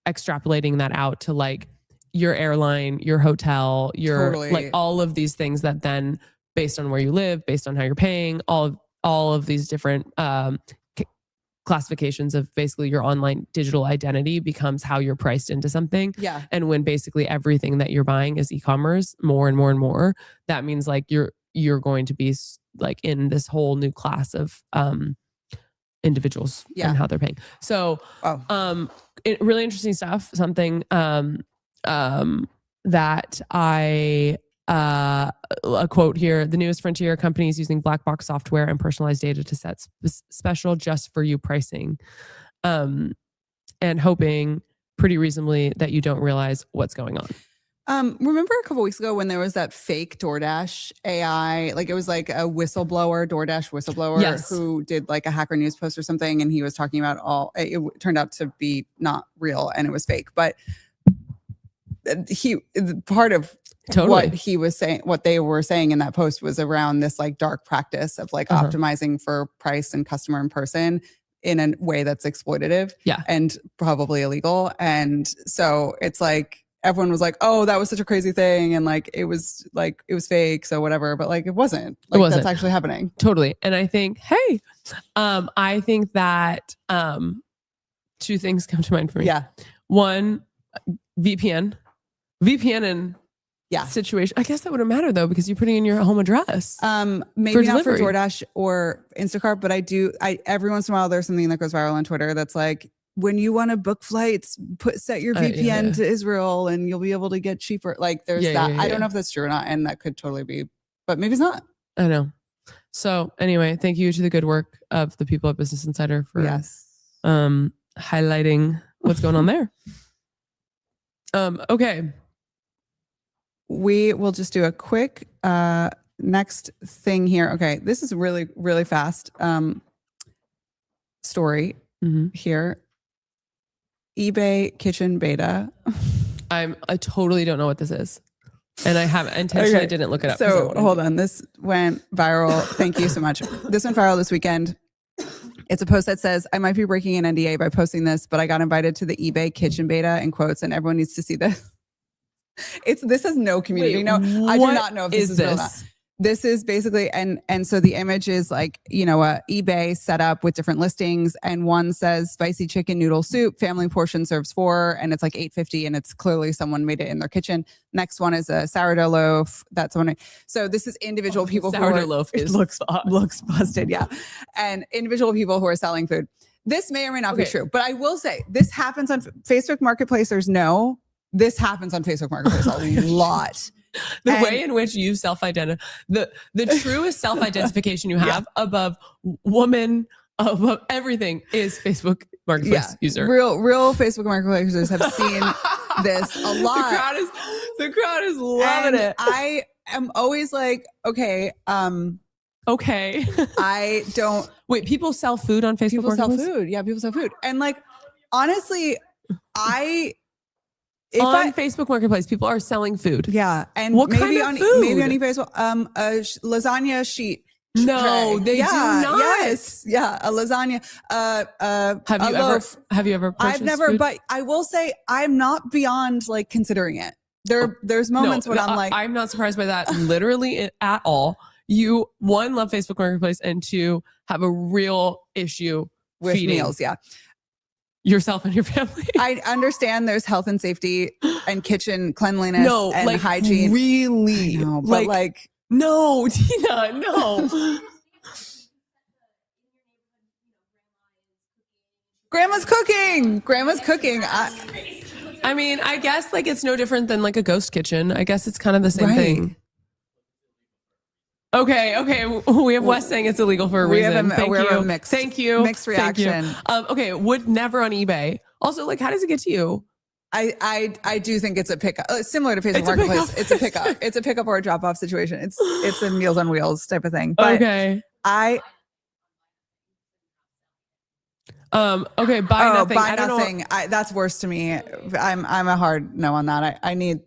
extrapolating that out to like your airline, your hotel, your like all of these things that then based on where you live, based on how you're paying, all of these different classifications of basically your online digital identity becomes how you're priced into something. Yeah. And when basically everything that you're buying is e-commerce more and more and more, that means like you're going to be like in this whole new class of individuals and how they're paying. So really interesting stuff. Something that I a quote here: the newest frontier, companies using black box software and personalized data to set special just for you pricing, and hoping pretty reasonably that you don't realize what's going on. Remember a couple weeks ago when there was that fake DoorDash AI, like it was like a whistleblower, DoorDash whistleblower who did like a Hacker News post or something. And he was talking about it turned out to be not real and it was fake, but part of what he was saying, what they were saying in that post was around this like dark practice of like optimizing for price and customer in person in a way that's exploitative and probably illegal. And so it's like, everyone was like, oh, that was such a crazy thing. And like, it was fake. So whatever, but like, it wasn't like, that's actually happening. Totally. And I think, hey, I think that, two things come to mind for me. Yeah. One, VPN and situation. I guess that wouldn't matter though, because you're putting in your home address. Maybe not for DoorDash or Instacart, but I every once in a while there's something that goes viral on Twitter that's like, when you want to book flights, set your VPN to Israel and you'll be able to get cheaper. Like there's that. I don't know if that's true or not. And that could totally be, but maybe it's not. I know. So anyway, thank you to the good work of the people at Business Insider for highlighting what's going on there. Okay. We will just do a quick next thing here. Okay. This is really, really fast story here. eBay kitchen beta. I totally don't know what this is. And I have intentionally didn't look it up. So hold on. This went viral. Thank you so much. This went viral this weekend. It's a post that says, I might be breaking an NDA by posting this, but I got invited to the eBay kitchen beta in quotes and everyone needs to see this. This has no community. I do not know if this is real or not. This is basically, and so the image is like, eBay set up with different listings, and one says spicy chicken noodle soup, family portion serves 4, and it's like $8.50, and it's clearly someone made it in their kitchen. Next one is a sourdough loaf. That's one. So this is individual people. Sourdough loaf looks busted, and individual people who are selling food. This may or may not be true, but I will say this happens on Facebook Marketplace. This happens on Facebook Marketplace a lot. The way in which you self-identify, the truest self-identification you have above woman, above everything is Facebook Marketplace user. Real Facebook Marketplace users have seen this a lot. The crowd is loving it. I am always like, okay. I don't. Wait, people sell food on Facebook People Marketplace? sell food. Yeah, people sell food. And like, honestly, Facebook Marketplace, people are selling food. Yeah, and what maybe kind of food? Maybe on eBay as well. A lasagna sheet. No, they do not. Yes, a lasagna. Have you ever? Purchased I've never, food? but I will say I'm not beyond like considering it. There's moments when I'm like, I'm not surprised by that literally at all. You, one, love Facebook Marketplace, and two, have a real issue with feeding meals. Yeah. Yourself and your family. I understand there's health and safety and kitchen cleanliness and like hygiene. Really? No, but like no, Tina, no. Grandma's cooking. I mean, I guess like it's no different than like a ghost kitchen. I guess it's kind of the same thing. Okay. We have Wes saying it's illegal for a reason. Thank you. Mixed reaction. Okay, would never on eBay. Also, like, how does it get to you? I do think it's a pickup, similar to Facebook Marketplace. It's a pickup. It's a pickup or a drop off situation. It's a Meals on Wheels type of thing. But okay. Okay, buy nothing. Buy nothing. That's worse to me. I'm a hard no on that. I need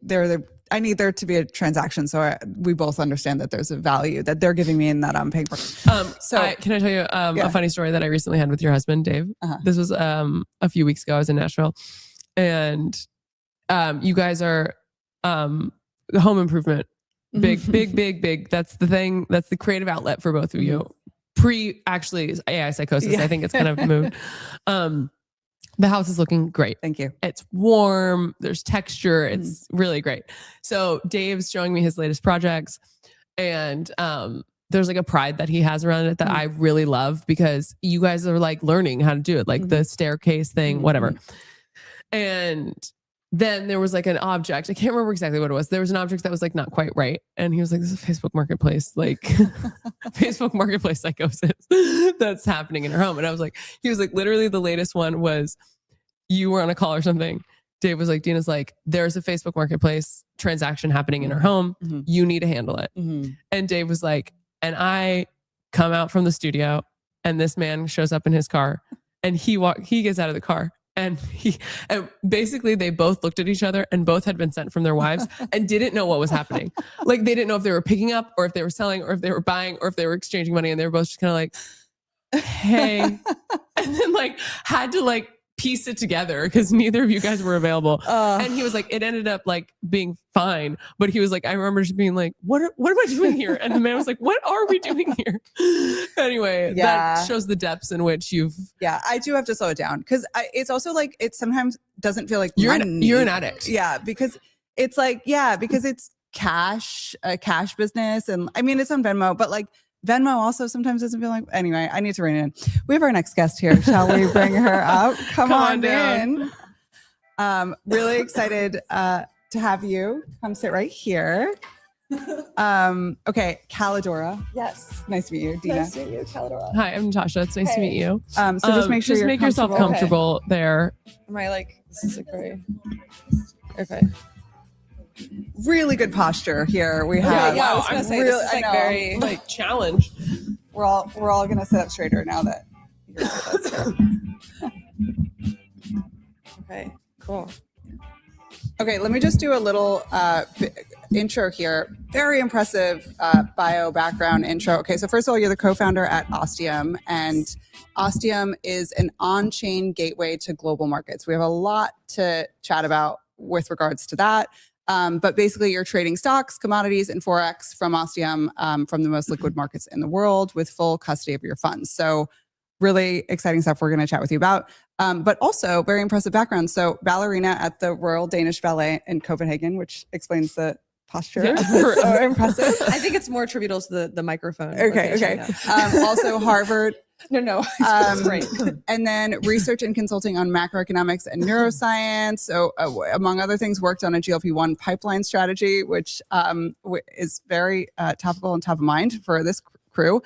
there to be a transaction, so we both understand that there's a value that they're giving me and that I'm paying for. Can I tell you a funny story that I recently had with your husband, Dave? This was a few weeks ago. I was in Nashville, and you guys are home improvement, big. That's the thing. That's the creative outlet for both of you. Actually AI Psychosis. I think it's kind of moved. The house is looking great. Thank you. It's warm. There's texture. It's really great. So Dave's showing me his latest projects, and there's like a pride that he has around it that I really love, because you guys are like learning how to do it, like the staircase thing, whatever. And then there was like an object. I can't remember exactly what it was. There was an object that was like not quite right. And he was like, this is a Facebook marketplace, like Facebook marketplace psychosis that's happening in her home. And I was like, he was like, literally the latest one was you were on a call or something. Dave was like, Deana's like, there's a Facebook marketplace transaction happening in her home. You need to handle it. And Dave was like, and I come out from the studio and this man shows up in his car, and he gets out of the car. And basically they both looked at each other, and both had been sent from their wives and didn't know what was happening. Like they didn't know if they were picking up or if they were selling or if they were buying or if they were exchanging money. And they were both just kind of like, hey, and then like had to like piece it together because neither of you guys were available. And he was like, it ended up like being fine. But he was like, I remember just being like, what am I doing here? And the man was like, what are we doing here? Anyway, that shows the depths in which you've. Yeah, I do have to slow it down, because it's also like, it sometimes doesn't feel like you're an addict. Yeah, because it's like, because it's a cash business. And I mean, it's on Venmo, but like, Venmo also sometimes doesn't feel like. Anyway, I need to rein it in. We have our next guest here. Shall we bring her up? Come on in. Really excited to have you. Come sit right here. Okay, Kaledora. Yes. Nice to meet you, Deana. Nice to meet you, Kaledora. Hi, I'm Natasha. It's nice to meet you. So just make sure just make yourself comfortable there. Am I like, this is like very, okay. Really good posture here. We have. Yeah, I was gonna say, this is like very like challenge. We're all gonna sit up straighter now that you're with us here. Okay, cool. Okay, let me just do a little intro here. Very impressive bio background intro. Okay, so first of all, you're the co-founder at Ostium, and Ostium is an on-chain gateway to global markets. We have a lot to chat about with regards to that. But basically, you're trading stocks, commodities, and Forex from Ostium, from the most liquid markets in the world, with full custody of your funds. So really exciting stuff we're going to chat with you about. But also very impressive background. So ballerina at the Royal Danish Ballet in Copenhagen, which explains the posture. Yeah. So impressive. I think it's more attributable to the microphone. Okay. Also Harvard. No, it's great. And then research and consulting on macroeconomics and neuroscience. So among other things, worked on a GLP-1 pipeline strategy, which is very topical and top of mind for this crew.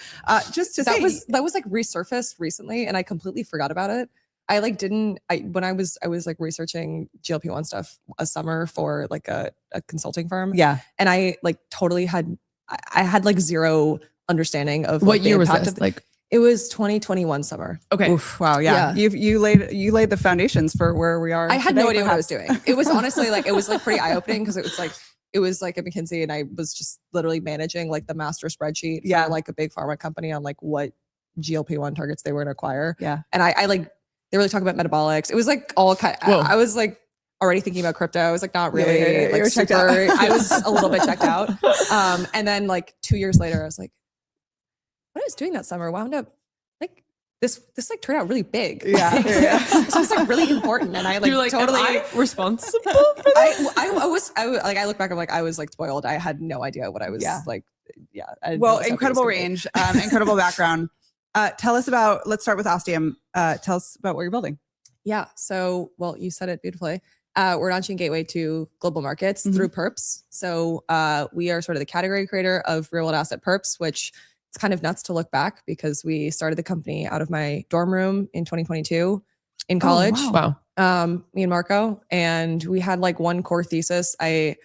Just to say, that was like resurfaced recently, and I completely forgot about it. I like when I was like researching GLP-1 stuff a summer for like a consulting firm. Yeah. And I like totally had like zero understanding of what year was this? Like, it was 2021 summer. Okay. Oof, wow. Yeah. You laid the foundations for where we are. I had no idea what I was doing. It was honestly like, it was like pretty eye-opening, because it was like at McKinsey, and I was just literally managing like the master spreadsheet for like a big pharma company on like what GLP-1 targets they were going to acquire. Yeah. And I like, they were like talking about metabolics. It was like all kind I was like already thinking about crypto. I was like not really like super, I was a little bit checked out. And then like 2 years later, I was like, what I was doing that summer wound up like this like turned out really big. Yeah. So it's like really important. And I like, you're like totally am I responsible for this? I look back, I'm like, I was like spoiled. I had no idea what I was like. Yeah. Well, incredible range, incredible background. Let's start with Ostium. Tell us about what you're building. Yeah. So, well, you said it beautifully. We're launching gateway to global markets through perps. So we are sort of the category creator of real world asset perps, which it's kind of nuts to look back, because we started the company out of my dorm room in 2022 in college. Wow. Me and Marco, and we had like one core thesis. I've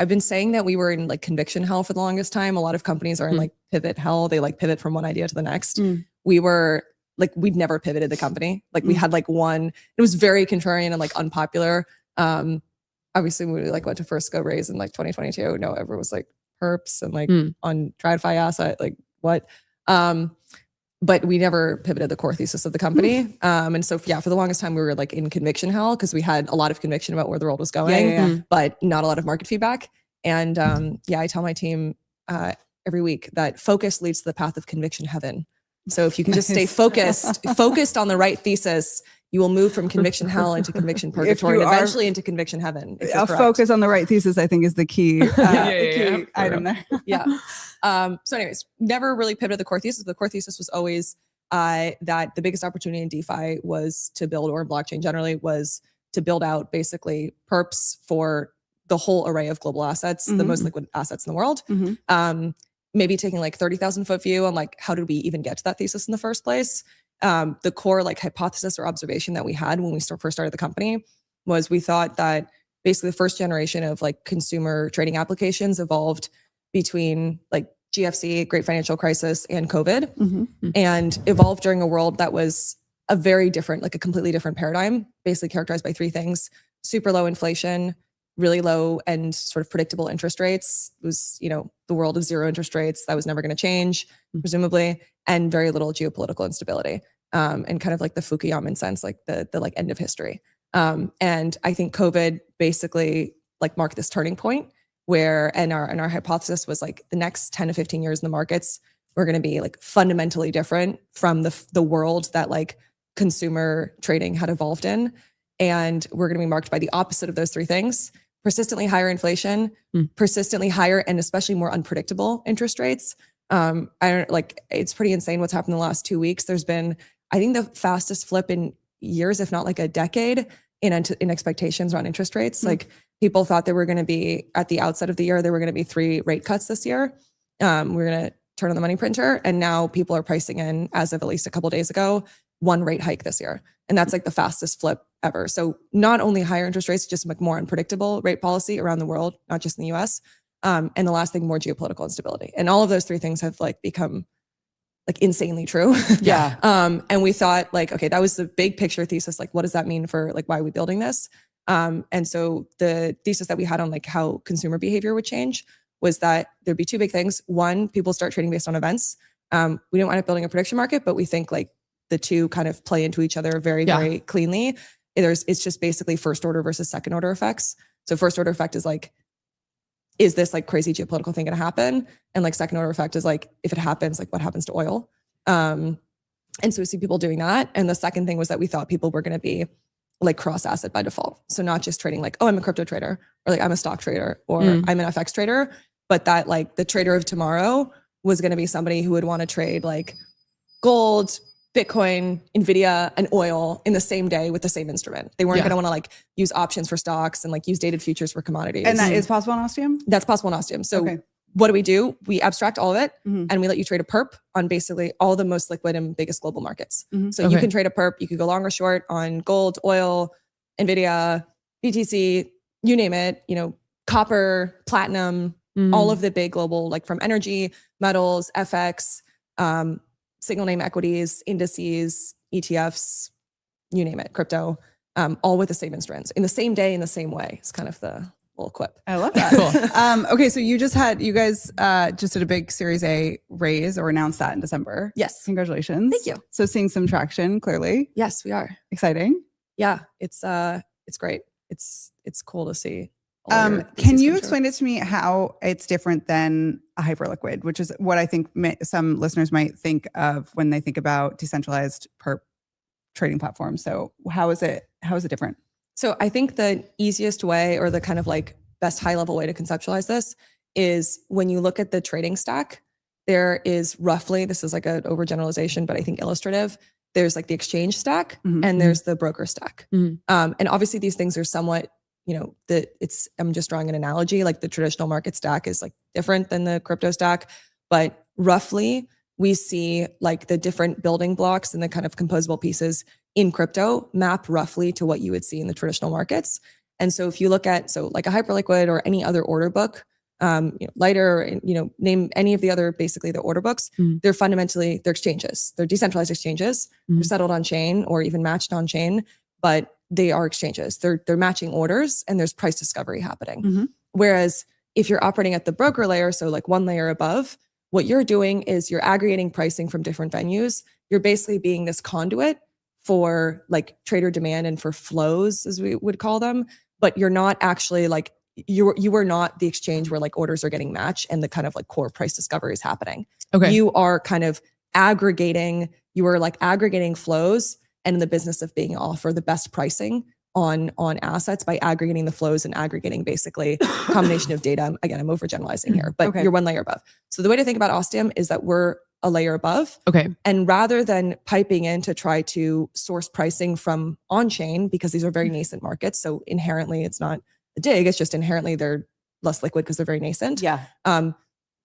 been saying that we were in like conviction hell for the longest time. A lot of companies are in like pivot hell. They like pivot from one idea to the next. We were like we'd never pivoted the company. Like we had like one, it was very contrarian and like unpopular. Obviously when we like went to first go raise in like 2022, no, everyone was like perps and like on TradFi asset, like what? But we never pivoted the core thesis of the company. And so, for the longest time, we were like in conviction hell because we had a lot of conviction about where the world was going, but not a lot of market feedback. And I tell my team every week that focus leads to the path of conviction heaven. So if you can just stay focused on the right thesis, you will move from conviction hell into conviction purgatory and eventually into conviction heaven. A focus on the right thesis, I think, is the key, item there. So anyways, never really pivoted the core thesis. The core thesis was always that the biggest opportunity in DeFi was to build, or in blockchain generally, was to build out basically perps for the whole array of global assets, the most liquid assets in the world. Maybe taking like 30,000 foot view on like, how did we even get to that thesis in the first place? The core like hypothesis or observation that we had when we first started the company was we thought that basically the first generation of like consumer trading applications evolved between like GFC, Great Financial Crisis, and COVID, and evolved during a world that was a very different, like a completely different paradigm, basically characterized by three things: super low inflation, really low and sort of predictable interest rates. It was, the world of zero interest rates that was never going to change, presumably, and very little geopolitical instability, and kind of like the Fukuyaman sense, like the like end of history. And I think COVID basically like marked this turning point where, and our hypothesis was like the next 10 to 15 years in the markets were going to be like fundamentally different from the world that like consumer trading had evolved in. And we're going to be marked by the opposite of those three things: persistently higher inflation, persistently higher and especially more unpredictable interest rates. It's pretty insane what's happened in the last 2 weeks. There's been, I think, the fastest flip in years, if not like a decade, in expectations around interest rates. Like people thought there were going to be, at the outset of the year, there were going to be 3 rate cuts this year. We're going to turn on the money printer. And now people are pricing in, as of at least a couple of days ago, 1 rate hike this year. And that's like the fastest flip ever. So not only higher interest rates, just like more unpredictable rate policy around the world, not just in the US. And the last thing, more geopolitical instability. And all of those 3 things have like become like insanely true. And we thought like, okay, that was the big picture thesis. Like, what does that mean for like, why are we building this? And so the thesis that we had on like how consumer behavior would change was that there'd be 2 big things. 1, people start trading based on events. We didn't wind up building a prediction market, but we think like the 2 kind of play into each other very, very cleanly. It's just basically first order versus second order effects. So first order effect is like, is this like crazy geopolitical thing going to happen? And like second order effect is like, if it happens, like what happens to oil? And so we see people doing that. And the second thing was that we thought people were going to be like cross asset by default. So not just trading like, oh, I'm a crypto trader, or like I'm a stock trader, or I'm an FX trader, but that like the trader of tomorrow was going to be somebody who would want to trade like gold, Bitcoin, Nvidia, and oil in the same day with the same instrument. They weren't going to want to like use options for stocks and like use dated futures for commodities. And that is possible on Ostium? That's possible on Ostium. So what do? We abstract all of it and we let you trade a perp on basically all the most liquid and biggest global markets. So you can trade a perp, you could go long or short on gold, oil, Nvidia, BTC, you name it, copper, platinum, all of the big global, like from energy, metals, FX, single name equities, indices, ETFs, you name it, crypto, all with the same instruments in the same day, in the same way. It's kind of the little quip. I love that. Cool. Okay, so you guys just did a big Series A raise, or announced that in December. Yes. Congratulations. Thank you. So seeing some traction, clearly. Yes, we are. Exciting. Yeah, it's great. It's cool to see. Can you explain it to me how it's different than a Hyperliquid, which is what I think some listeners might think of when they think about decentralized perp trading platforms? So how is it different? So I think the easiest way, or the kind of like best high level way to conceptualize this, is when you look at the trading stack, there is roughly, this is like an overgeneralization, but I think illustrative, there's like the exchange stack and there's the broker stack. And obviously these things are somewhat, I'm just drawing an analogy, like the traditional market stack is like different than the crypto stack, but roughly we see like the different building blocks and the kind of composable pieces in crypto map roughly to what you would see in the traditional markets. And so if you look at, like a Hyperliquid or any other order book, Lighter, and name any of the other, basically the order books. They're fundamentally, they're exchanges. They're decentralized exchanges. They're settled on chain or even matched on chain, but they are exchanges. They're matching orders and there's price discovery happening. Whereas if you're operating at the broker layer, so like one layer above, what you're doing is you're aggregating pricing from different venues. You're basically being this conduit for like trader demand and for flows, as we would call them, but you're not actually like, you are not the exchange where like orders are getting matched and the kind of like core price discovery is happening. Okay. You are kind of aggregating flows and in the business of being offer the best pricing on assets by aggregating the flows and aggregating basically a combination of data. Again, I'm overgeneralizing here, but you're one layer above. So the way to think about Ostium is that we're a layer above. Okay. And rather than piping in to try to source pricing from on-chain, because these are very nascent markets, so inherently it's not a dig, it's just inherently they're less liquid because they're very nascent. Yeah.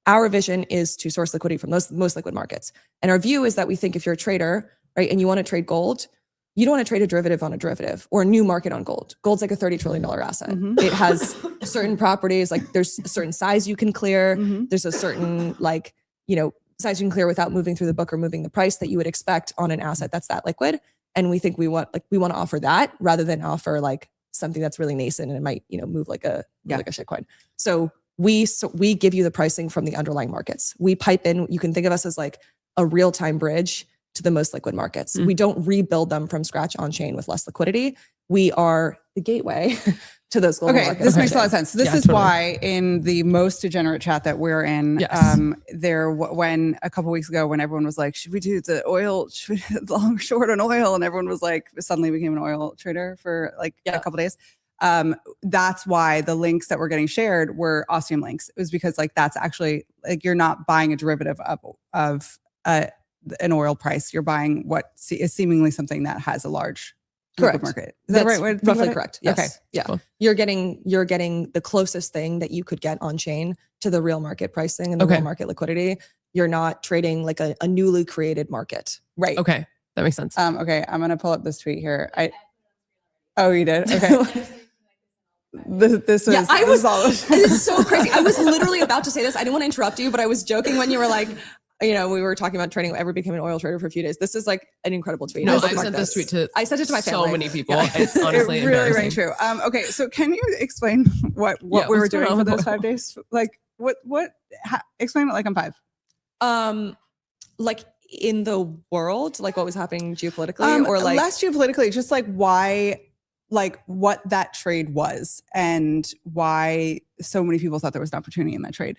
Our vision is to source liquidity from those most liquid markets. And our view is that we think if you're a trader, right, and you want to trade gold, you don't want to trade a derivative on a derivative or a new market on gold. Gold's like a $30 trillion asset. It has certain properties, like there's a certain size you can clear. There's a certain size you can clear without moving through the book or moving the price that you would expect on an asset that's that liquid. And we think we want to offer that rather than offer like something that's really nascent and it might, move like a shit coin. So we give you the pricing from the underlying markets. We pipe in, you can think of us as like a real-time bridge to the most liquid markets. We don't rebuild them from scratch on chain with less liquidity. We are the gateway to those global markets. This makes a lot of sense. This is why in the most degenerate chat that we're in, when a couple weeks ago, when everyone was like, should we do the oil, long short on oil? And everyone was like, suddenly became an oil trader for like a couple days. That's why the links that were getting shared were Ostium links. It was because like, that's actually like, you're not buying a derivative of an oil price. You're buying what is seemingly something that has a large market. Is that right? Roughly correct. Yes. Okay. Yeah. Cool. You're getting the closest thing that you could get on chain to the real market pricing and the real market liquidity. You're not trading like a newly created market. Right. Okay. That makes sense. Okay. I'm going to pull up this tweet here. Oh, you did? Okay. This is so crazy. I was literally about to say this. I didn't want to interrupt you, but I was joking when you were like, we were talking about trading, ever became an oil trader for a few days. This is like an incredible tweet. No, I sent this tweet to my family. So many people. Yeah. It's honestly really, really true. Okay. So can you explain what we were doing for those 5 days? Like explain it like I'm 5. Like in the world, like what was happening geopolitically or like less geopolitically, just like why, like what that trade was and why so many people thought there was an opportunity in that trade.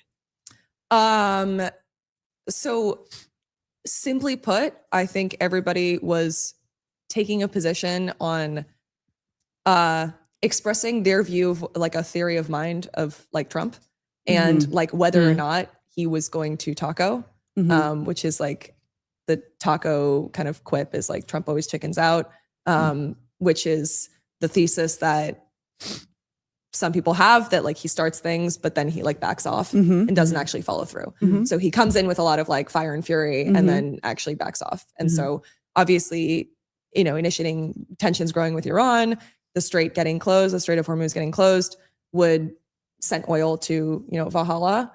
So simply put, I think everybody was taking a position on expressing their view of like a theory of mind of like Trump and like whether or not he was going to taco, which is like the taco kind of quip is like Trump always chickens out, which is the thesis that some people have that like he starts things, but then he like backs off and doesn't actually follow through. So he comes in with a lot of like fire and fury and then actually backs off. And so obviously, initiating tensions growing with Iran, the Strait getting closed, the Strait of Hormuz getting closed would send oil to, Valhalla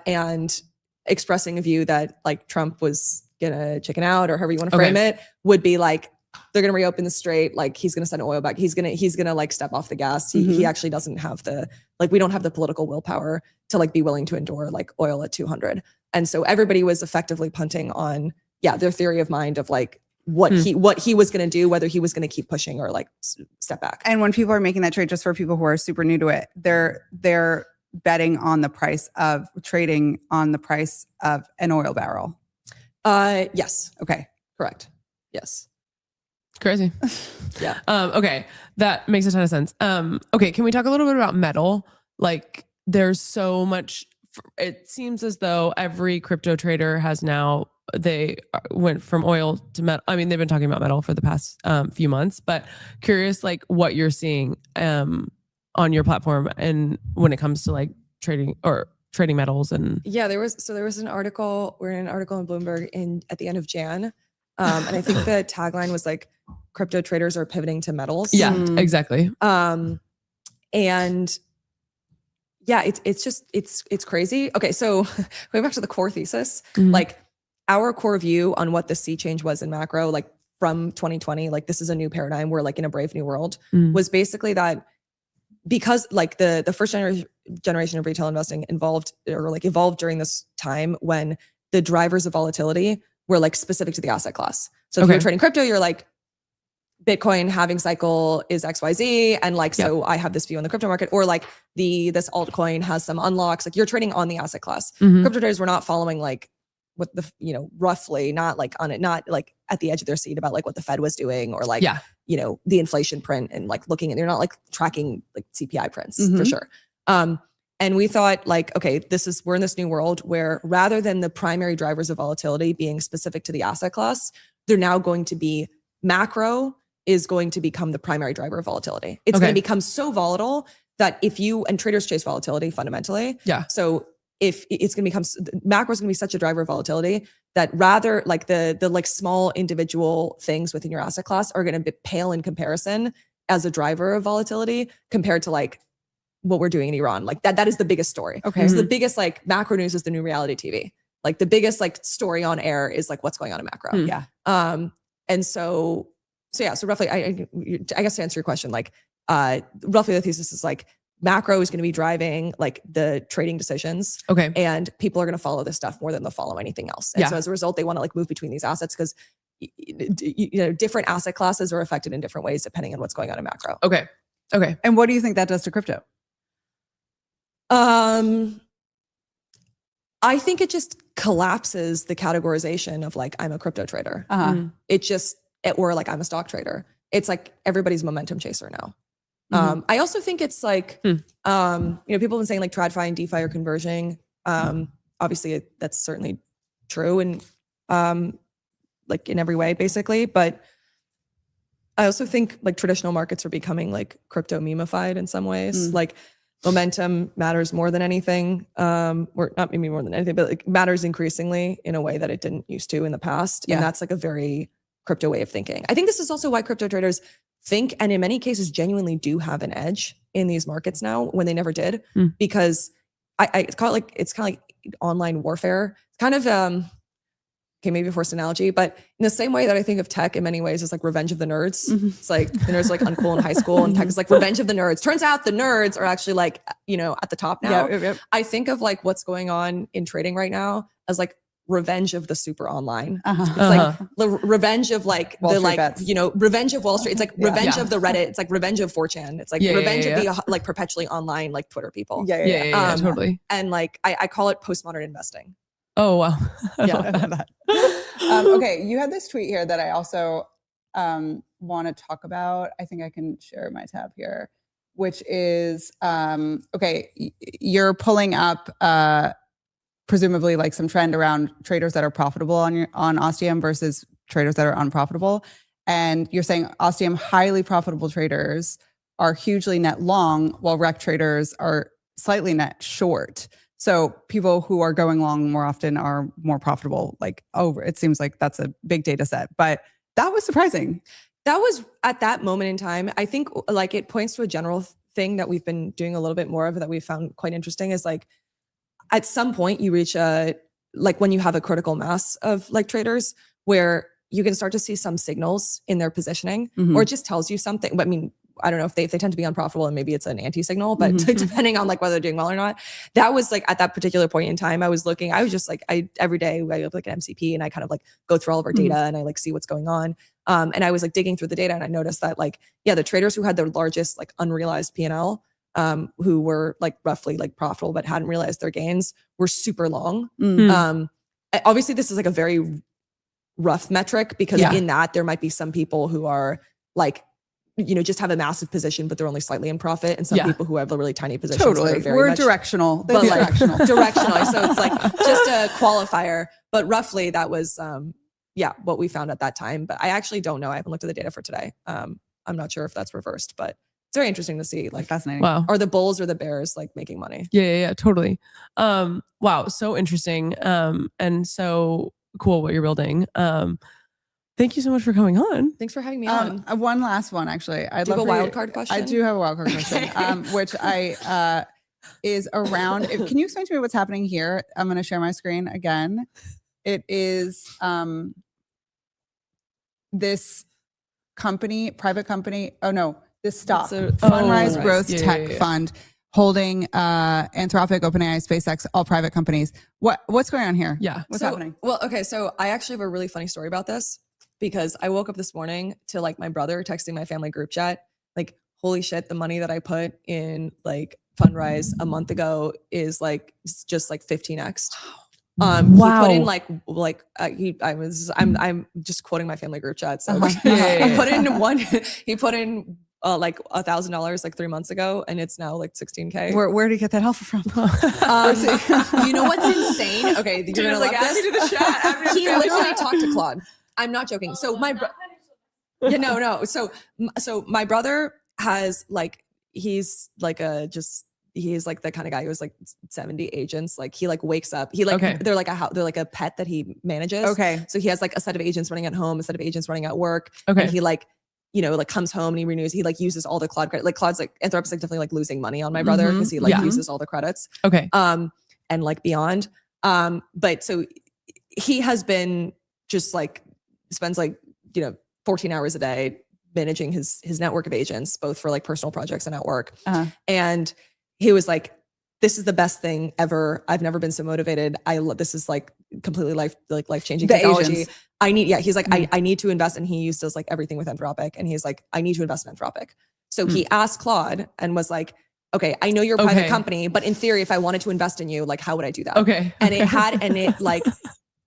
and expressing a view that like Trump was gonna chicken out or however you want to frame it would be like, they're going to reopen the Strait. Like he's going to send oil back. He's going to like step off the gas. He actually doesn't have we don't have the political willpower to like be willing to endure like oil at 200. And so everybody was effectively punting on, their theory of mind of like what he was going to do, whether he was going to keep pushing or like step back. And when people are making that trade, just for people who are super new to it, they're betting on the price of trading on the price of an oil barrel. Yes. Okay. Correct. Yes. Crazy. Yeah. Okay. That makes a ton of sense. Okay. Can we talk a little bit about metal? Like there's so much, it seems as though every crypto trader has now, they went from oil to metal. I mean, they've been talking about metal for the past few months, but curious like what you're seeing on your platform and when it comes to like trading metals and. Yeah, there was an article, we're in an article in Bloomberg at the end of Jan. And I think the tagline was like, crypto traders are pivoting to metals. Yeah, exactly. And yeah, it's crazy. Okay, so going back to the core thesis, like our core view on what the sea change was in macro, like from 2020, like this is a new paradigm. We're like in a brave new world, was basically that because like the first generation of retail investing evolved during this time when the drivers of volatility were like specific to the asset class. So if you're trading crypto, you're like, Bitcoin halving cycle is XYZ. And like, so I have this view on the crypto market, or like this altcoin has some unlocks. Like you're trading on the asset class. Crypto traders were not following like what the, roughly not like on it, not like at the edge of their seat about like what the Fed was doing or like, the inflation print and like looking at, they're not like tracking like CPI prints for sure. And we thought like, okay, we're in this new world where rather than the primary drivers of volatility being specific to the asset class, they're now going to be macro is going to become the primary driver of volatility. It's going to become so volatile that and traders chase volatility fundamentally. Yeah. So if it's going to become, macro is going to be such a driver of volatility that rather like the like small individual things within your asset class are going to be pale in comparison as a driver of volatility compared to like what we're doing in Iran. Like that is the biggest story. Okay. So the biggest like macro news is the new reality TV. Like the biggest like story on air is like what's going on in macro. Yeah. And so roughly, I guess to answer your question, like roughly the thesis is like macro is going to be driving like the trading decisions. Okay. And people are going to follow this stuff more than they'll follow anything else. And so as a result, they want to like move between these assets because different asset classes are affected in different ways depending on what's going on in macro. Okay. And what do you think that does to crypto? I think it just collapses the categorization of like, I'm a crypto trader. Or like, I'm a stock trader. It's like everybody's momentum chaser now. I also think it's like, people have been saying like TradFi and DeFi are converging. Obviously that's certainly true and like in every way basically. But I also think like traditional markets are becoming like crypto memified in some ways. Like momentum matters more than anything, or not maybe more than anything, but like matters increasingly in a way that it didn't used to in the past. And that's like a very crypto way of thinking. I think this is also why crypto traders think, and in many cases genuinely do have an edge in these markets now when they never did, because it's kind of like online warfare. It's kind of, okay, maybe a forced analogy, but in the same way that I think of tech in many ways is like revenge of the nerds. It's like the nerds are like uncool in high school and tech is like revenge of the nerds. Turns out the nerds are actually like, at the top now. I think of like what's going on in trading right now as like revenge of the super online. It's like revenge of like Wall Street bets. Revenge of Wall Street. It's like revenge of the Reddit. It's like revenge of 4chan. It's like revenge of the like perpetually online like Twitter people. Totally. And like I call it postmodern investing. Oh wow. I love that. Okay, you had this tweet here that I also want to talk about. I think I can share my tab here, which is you're pulling up presumably like some trend around traders that are profitable on Ostium versus traders that are unprofitable. And you're saying Ostium highly profitable traders are hugely net long, while rec traders are slightly net short. So people who are going long more often are more profitable. Like, it seems like that's a big data set, but that was surprising. That was at that moment in time. I think like it points to a general thing that we've been doing a little bit more of that we found quite interesting is like, at some point you reach like when you have a critical mass of like traders where you can start to see some signals in their positioning, or it just tells you something. But I mean, I don't know if they tend to be unprofitable and maybe it's an anti-signal, but depending on like whether they're doing well or not, that was like at that every day I look like an MCP and I kind of like go through all of our data and I like see what's going on. And I was like digging through the data and I noticed that like, the traders who had their largest like unrealized P&L, who were like roughly like profitable, but hadn't realized their gains were super long. Obviously this is like a very rough metric because in that there might be some people who are like, just have a massive position, but they're only slightly in profit. And some people who have a really tiny position. Totally. We're directional. But like directional. So it's like just a qualifier, but roughly that was, what we found at that time. But I actually don't know. I haven't looked at the data for today. I'm not sure if that's reversed, but it's very interesting to see. Like, fascinating. Wow. Are the bulls or the bears like making money? Yeah, totally. Wow. So interesting. And so cool what you're building. Thank you so much for coming on. Thanks for having me on. One last one, actually. Do you have a wild card question? I do have a wild card question, which is around. Can you explain to me what's happening here? I'm going to share my screen again. It is this company, private company. Oh no, this stock, Sunrise Growth Tech Fund, holding Anthropic, OpenAI, SpaceX, all private companies. What's going on here? Yeah, what's happening? Well, okay, so I actually have a really funny story about this because I woke up this morning to like my brother texting my family group chat, like, holy shit, the money that I put in like Fundrise a month ago is like just like 15x. Wow. He put in I'm just quoting my family group chat. So he put in like $1,000 like 3 months ago, and it's now like 16K. Where did he get that help from? You know what's insane? Okay, you're gonna like add me to the chat. He literally talked to Claude. I'm not joking. So my So my brother has like, he's like he's like the kind of guy who has like 70 agents. Like he like wakes up, they're like a pet that he manages. Okay. So he has like a set of agents running at home, a set of agents running at work. Okay. And he like, you know, like comes home and he renews, he like uses all the Claude credit. Like Claude's like, Anthropic's like definitely like losing money on my brother because he like uses all the credits. Okay. And like beyond. But so he has been just like, spends like, 14 hours a day managing his network of agents, both for like personal projects and at work. And he was like, this is the best thing ever. I've never been so motivated. This is like completely life-changing technology. Agents. He's like, I need to invest. And he does like everything with Anthropic. And he's like, I need to invest in Anthropic. So he asked Claude and was like, okay, I know you're a private company, but in theory, if I wanted to invest in you, like, how would I do that? Okay. And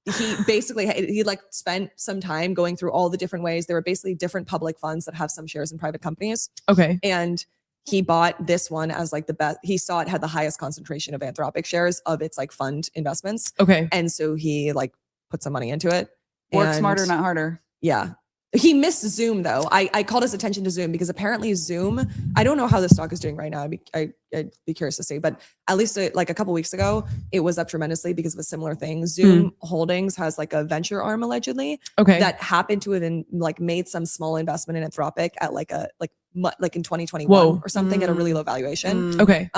he like spent some time going through all the different ways. There were basically different public funds that have some shares in private companies. Okay. And he bought this one as like the best. He saw it had the highest concentration of Anthropic shares of its like fund investments. Okay. And so he like put some money into it. Work smarter, not harder. Yeah. He missed Zoom though. I called his attention to Zoom because apparently Zoom, I don't know how the stock is doing right now. I'd be curious to see, but at least like a couple weeks ago, it was up tremendously because of a similar thing. Zoom Holdings has like a venture arm allegedly that happened to have like made some small investment in Anthropic at like in 2021 or something at a really low valuation. Okay.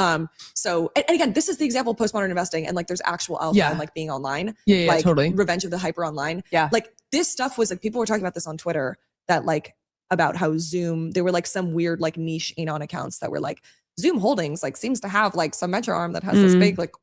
So, and again, this is the example of postmodern investing and like there's actual alpha and like being online. Yeah, like totally. Revenge of the Hyper online. Yeah. Like this stuff was like, people were talking about this on Twitter that like, about how Zoom, there were like some weird like niche Anon accounts that were like, Zoom Holdings like seems to have like some venture arm that has this big like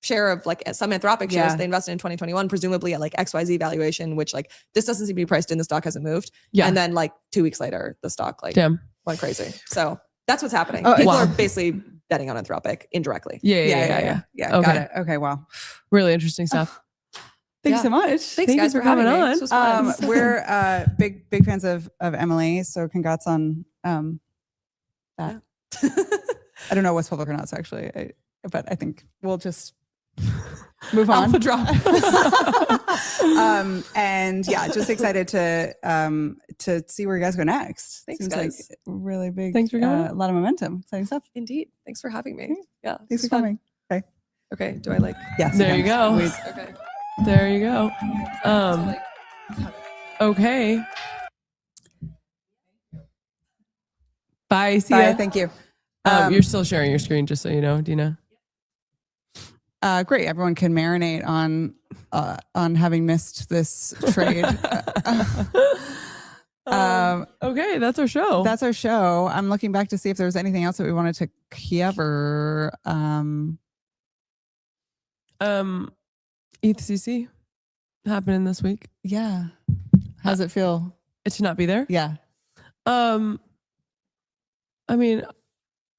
share of like some Anthropic shares they invested in 2021, presumably at like XYZ valuation, which like this doesn't seem to be priced in, the stock hasn't moved. Yeah. And then like 2 weeks later, the stock like went crazy. So that's what's happening. People are basically betting on Anthropic indirectly. Yeah. Okay. Got it. Okay. Wow. Really interesting stuff. Thanks so much. Thanks guys for coming on. This was fun. We're big fans of Emily. So congrats on that. I don't know what's public or not, so actually, but I think we'll just move on. Alpha drop. And yeah, just excited to see where you guys go next. Thanks, Seems guys. like really big. Thanks for coming. A lot of momentum. Exciting stuff. Indeed. Thanks for having me. Yeah. Thanks for coming. Okay. Okay. Do I like? Yes. There you go. Okay. There you go. Okay. Bye. See ya. Thank you. You're still sharing your screen, just so you know, Deana. Great. Everyone can marinate on having missed this trade. Okay, that's our show. That's our show. I'm looking back to see if there was anything else that we wanted to cover. ETHCC happening this week. Yeah. How's it feel? It should not be there. Yeah. I mean,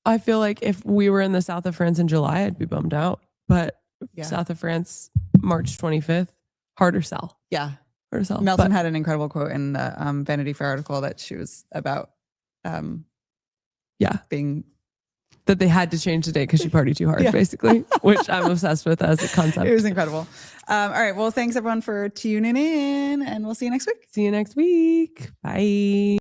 I feel like if we were in the south of France in July, I'd be bummed out. But south of France, March 25th, harder sell. Yeah. Harder sell. Melton had an incredible quote in the Vanity Fair article that she was about being... That they had to change the date because she partied too hard, basically, which I'm obsessed with as a concept. It was incredible. All right. Well, thanks everyone for tuning in, and we'll see you next week. See you next week. Bye.